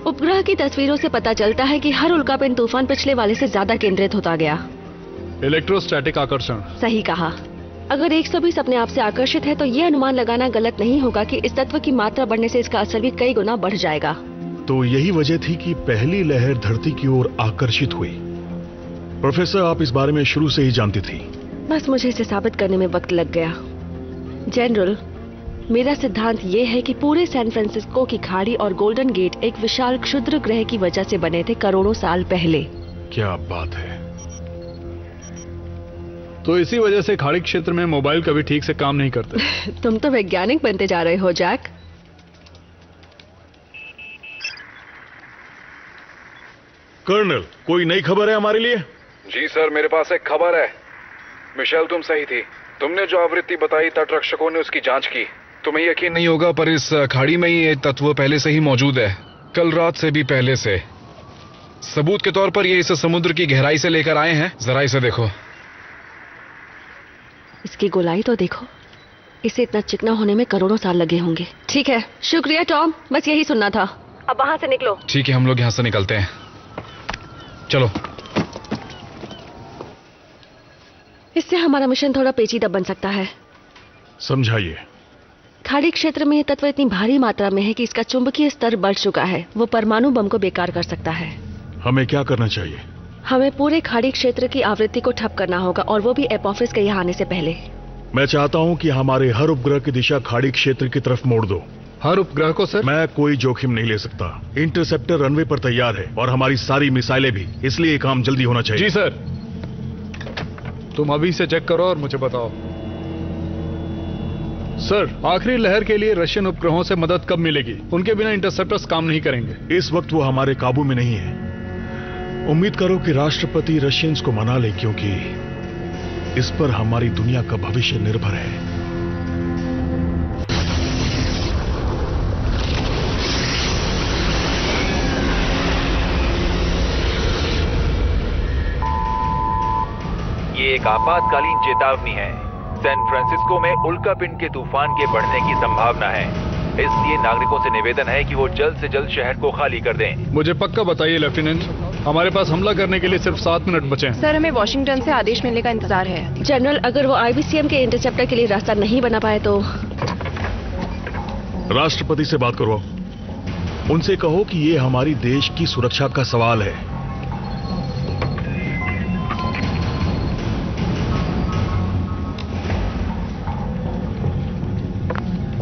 [SPEAKER 1] उपग्रह की तस्वीरों से पता चलता है कि हर उल्कापिंड तूफान पिछले वाले से ज्यादा केंद्रित होता गया।
[SPEAKER 10] इलेक्ट्रोस्टैटिक आकर्षण।
[SPEAKER 1] सही कहा। अगर 120 अपने आप से आकर्षित है तो यह अनुमान लगाना गलत नहीं होगा कि इस तत्व की मात्रा बढ़ने से इसका असर भी कई गुना बढ़ जाएगा।
[SPEAKER 8] तो यही वजह थी कि पहली लहर धरती की ओर आकर्षित हुई। प्रोफेसर, आप इस बारे में शुरू से ही जानती थी।
[SPEAKER 1] बस मुझे इसे साबित करने में वक्त लग गया। जनरल, मेरा सिद्धांत ये है कि पूरे सैन फ्रांसिस्को की खाड़ी और गोल्डन गेट एक विशाल क्षुद्र ग्रह की वजह से बने थे करोड़ों साल पहले।
[SPEAKER 8] क्या बात है।
[SPEAKER 10] तो इसी वजह से खाड़ी क्षेत्र में मोबाइल कभी ठीक से काम नहीं करते।
[SPEAKER 1] तुम तो वैज्ञानिक बनते जा रहे हो जैक।
[SPEAKER 8] कर्नल, कोई नई खबर है हमारे लिए?
[SPEAKER 5] जी सर, मेरे पास एक खबर है। मिशेल, तुम सही थी। तुमने जो आवृत्ति बताई, तटरक्षकों ने उसकी जांच की। तुम्हें यकीन
[SPEAKER 2] नहीं होगा पर इस खाड़ी में ये तत्व पहले से ही मौजूद है, कल रात से भी पहले से। सबूत के तौर पर ये इस समुद्र की गहराई से लेकर आए हैं। जरा इसे देखो।
[SPEAKER 1] इसकी गोलाई तो देखो। इसे इतना चिकना होने में करोड़ों साल लगे होंगे। ठीक है, शुक्रिया टॉम, बस यही सुनना था। अब वहां से निकलो।
[SPEAKER 2] ठीक है, हम लोग यहाँ से निकलते हैं। चलो।
[SPEAKER 1] इससे हमारा मिशन थोड़ा पेचीदा बन सकता है।
[SPEAKER 8] समझाइए।
[SPEAKER 1] खाड़ी क्षेत्र में यह तत्व इतनी भारी मात्रा में है कि इसका चुंबकीय स्तर बढ़ चुका है। वो परमाणु बम को बेकार कर सकता है।
[SPEAKER 8] हमें क्या करना चाहिए?
[SPEAKER 1] हमें पूरे खाड़ी क्षेत्र की आवृत्ति को ठप करना होगा, और वो भी एपोफिस के यहाँ आने से पहले।
[SPEAKER 8] मैं चाहता हूँ कि हमारे हर उपग्रह की दिशा खाड़ी क्षेत्र की तरफ मोड़ दो।
[SPEAKER 10] हर उपग्रह को सर?
[SPEAKER 8] मैं कोई जोखिम नहीं ले सकता। इंटरसेप्टर रनवे पर तैयार है और हमारी सारी मिसाइलें भी, इसलिए काम जल्दी होना चाहिए।
[SPEAKER 10] जी सर। तुम अभी से चेक करो और मुझे बताओ। सर, आखिरी लहर के लिए रशियन उपग्रहों से मदद कब मिलेगी? उनके बिना इंटरसेप्टर्स काम नहीं करेंगे।
[SPEAKER 8] इस वक्त वो हमारे काबू में नहीं है। उम्मीद करो कि राष्ट्रपति रशियंस को मना ले, क्योंकि इस पर हमारी दुनिया का भविष्य निर्भर है।
[SPEAKER 14] ये एक आपातकालीन चेतावनी है। सैन फ्रांसिस्को में उल्कापिंड के तूफान के बढ़ने की संभावना है, इसलिए नागरिकों से निवेदन है कि वो जल्द से जल्द शहर को खाली कर दें।
[SPEAKER 10] मुझे पक्का बताइए लेफ्टिनेंट, हमारे पास हमला करने के लिए सिर्फ 7 मिनट बचे हैं।
[SPEAKER 12] सर, हमें वॉशिंगटन से आदेश मिलने का इंतजार है।
[SPEAKER 1] जनरल, अगर वो IBCM के इंटरसेप्टर के लिए रास्ता नहीं बना पाए तो?
[SPEAKER 8] राष्ट्रपति से बात करो। उनसे कहो कि ये हमारी देश की सुरक्षा का सवाल है।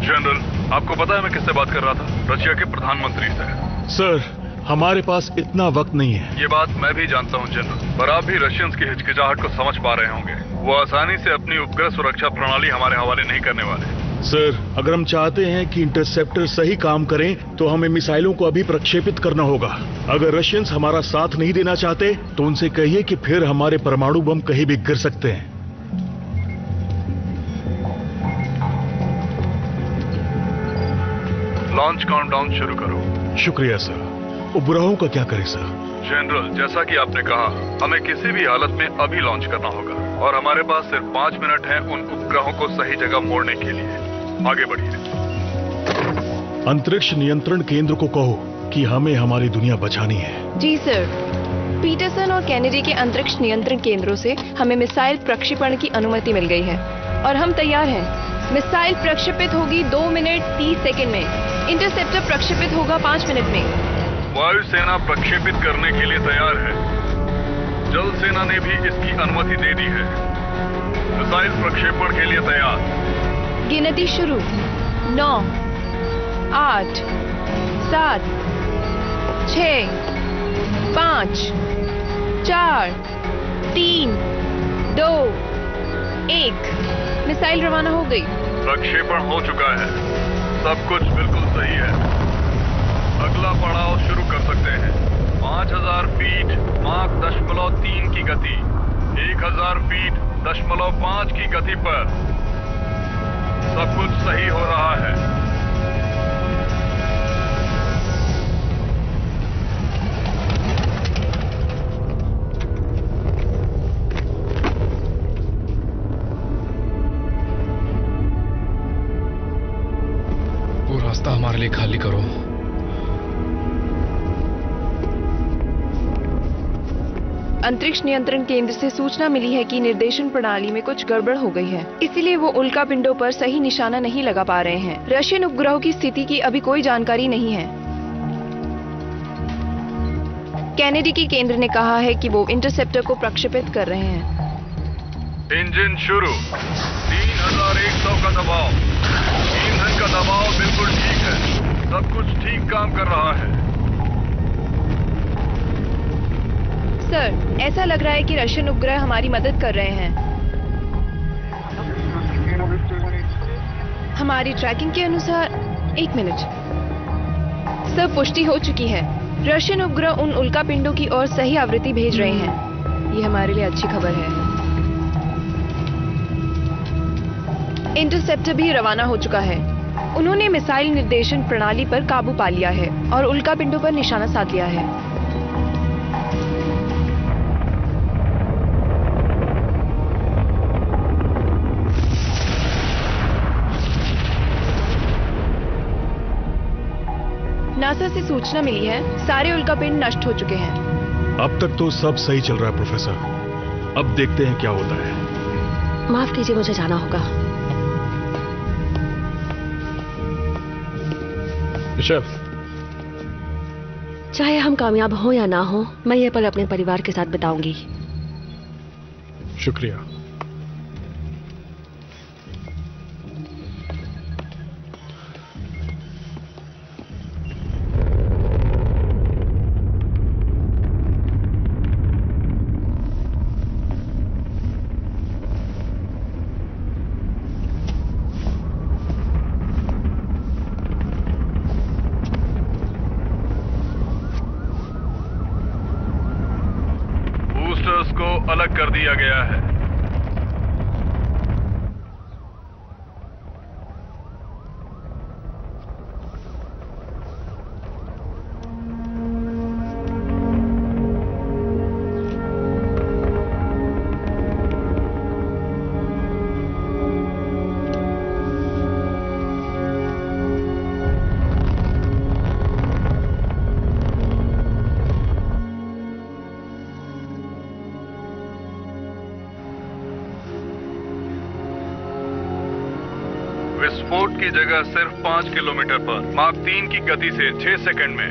[SPEAKER 5] जनरल, आपको पता है मैं किससे बात कर रहा था? रशिया के प्रधानमंत्री से।
[SPEAKER 8] सर, हमारे पास इतना वक्त नहीं है।
[SPEAKER 5] ये बात मैं भी जानता हूँ जनरल, पर आप भी रशियंस की हिचकिचाहट को समझ पा रहे होंगे। वो आसानी से अपनी उपग्रह सुरक्षा प्रणाली हमारे हवाले नहीं करने वाले।
[SPEAKER 8] सर, अगर हम चाहते हैं कि इंटरसेप्टर सही काम करें तो हमें मिसाइलों को अभी प्रक्षेपित करना होगा। अगर रशियंस हमारा साथ नहीं देना चाहते तो उनसे कहिए कि फिर हमारे परमाणु बम कहीं भी गिर सकते हैं।
[SPEAKER 5] लॉन्च काउंटडाउन शुरू करो।
[SPEAKER 8] शुक्रिया सर। उपग्रहों का क्या करें सर?
[SPEAKER 5] जनरल, जैसा कि आपने कहा, हमें किसी भी हालत में अभी लॉन्च करना होगा, और हमारे पास सिर्फ 5 मिनट हैं उन उपग्रहों को सही जगह मोड़ने के लिए। आगे बढ़िए।
[SPEAKER 8] अंतरिक्ष नियंत्रण केंद्र को कहो कि हमें हमारी दुनिया बचानी है।
[SPEAKER 12] जी सर। पीटरसन और कैनेडी के अंतरिक्ष नियंत्रण केंद्रों से हमें मिसाइल प्रक्षेपण की अनुमति मिल गई है और हम तैयार हैं। मिसाइल प्रक्षेपित होगी 2 मिनट 30 सेकंड में। इंटरसेप्टर प्रक्षेपित होगा 5 मिनट में।
[SPEAKER 5] वायुसेना प्रक्षेपित करने के लिए तैयार है। जल सेना ने भी इसकी अनुमति दे दी है। मिसाइल प्रक्षेपण के लिए तैयार।
[SPEAKER 12] गिनती शुरू। 9, 8, 7, 6, 5, 4, 3, 2, 1। मिसाइल रवाना हो गई।
[SPEAKER 5] प्रक्षेपण हो चुका है। सब कुछ बिल्कुल सही है। अगला पड़ाव शुरू कर सकते हैं। 5000 फीट माक 0.3 की गति, 1000 फीट 0.5 की गति पर। सब कुछ सही हो रहा है।
[SPEAKER 2] जल्दी खाली करो।
[SPEAKER 12] अंतरिक्ष नियंत्रण केंद्र से सूचना मिली है कि निर्देशन प्रणाली में कुछ गड़बड़ हो गई है, इसीलिए वो उल्का पिंडों पर सही निशाना नहीं लगा पा रहे हैं। रशियन उपग्रहों की स्थिति की अभी कोई जानकारी नहीं है। कैनेडी की केंद्र ने कहा है कि वो इंटरसेप्टर को प्रक्षेपित कर रहे हैं।
[SPEAKER 5] इंजन शुरू। 3100 का दबाव। ईंधन का दबाव बिल्कुल ठीक है। सब कुछ ठीक काम कर रहा है।
[SPEAKER 12] सर, ऐसा लग रहा है कि रशियन उपग्रह हमारी मदद कर रहे हैं। हमारी ट्रैकिंग के अनुसार 1 मिनट। सर, पुष्टि हो चुकी है। रशियन उपग्रह उन उल्का पिंडों की ओर सही आवृत्ति भेज रहे हैं। ये हमारे लिए अच्छी खबर है। इंटरसेप्टर भी रवाना हो चुका है। उन्होंने मिसाइल निर्देशन प्रणाली पर काबू पा लिया है और उल्का पिंडों पर निशाना साध लिया है। नासा से सूचना मिली है, सारे उल्कापिंड नष्ट हो चुके हैं।
[SPEAKER 8] अब तक तो सब सही चल रहा है प्रोफेसर। अब देखते हैं क्या होता है।
[SPEAKER 1] माफ कीजिए, मुझे जाना होगा।
[SPEAKER 10] शेफ,
[SPEAKER 1] चाहे हम कामयाब हो या ना हो, मैं ये पल अपने परिवार के साथ बिताऊंगी।
[SPEAKER 10] शुक्रिया।
[SPEAKER 5] बूस्टर्स को अलग कर दिया गया है। विस्फोट की जगह सिर्फ 5 किलोमीटर पर माक 3 की गति से 6 सेकंड में।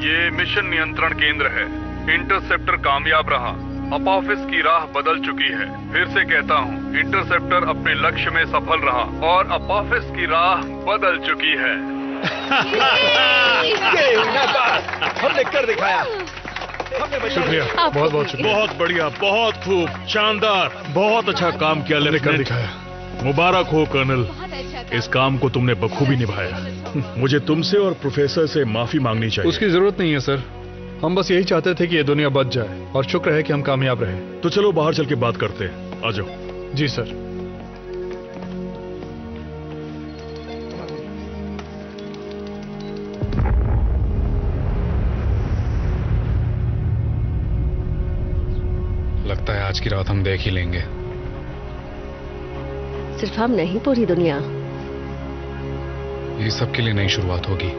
[SPEAKER 5] ये मिशन नियंत्रण केंद्र है। इंटरसेप्टर कामयाब रहा। अपोफिस की राह बदल चुकी है। फिर से कहता हूँ, इंटरसेप्टर अपने लक्ष्य में सफल रहा और अपोफिस की राह बदल चुकी है।
[SPEAKER 11] हमने कर दिखाया।
[SPEAKER 8] शुक्रिया,
[SPEAKER 10] बहुत बहुत शुक्रिया।
[SPEAKER 8] बहुत बढ़िया, बहुत खूब, शानदार, बहुत अच्छा काम किया। लेने कर दिखाया। मुबारक हो कर्नल, इस काम को तुमने बखूबी निभाया। मुझे तुमसे और प्रोफेसर से माफी मांगनी चाहिए।
[SPEAKER 10] उसकी जरूरत नहीं है सर, हम बस यही चाहते थे कि ये दुनिया बच जाए और शुक्र है कि हम कामयाब रहे।
[SPEAKER 8] तो चलो बाहर चल के बात करते हैं। आ जाओ।
[SPEAKER 10] जी सर।
[SPEAKER 2] लगता है आज की रात हम देख ही लेंगे।
[SPEAKER 1] सिर्फ हम नहीं, पूरी दुनिया।
[SPEAKER 2] ये सबके लिए नई शुरुआत होगी।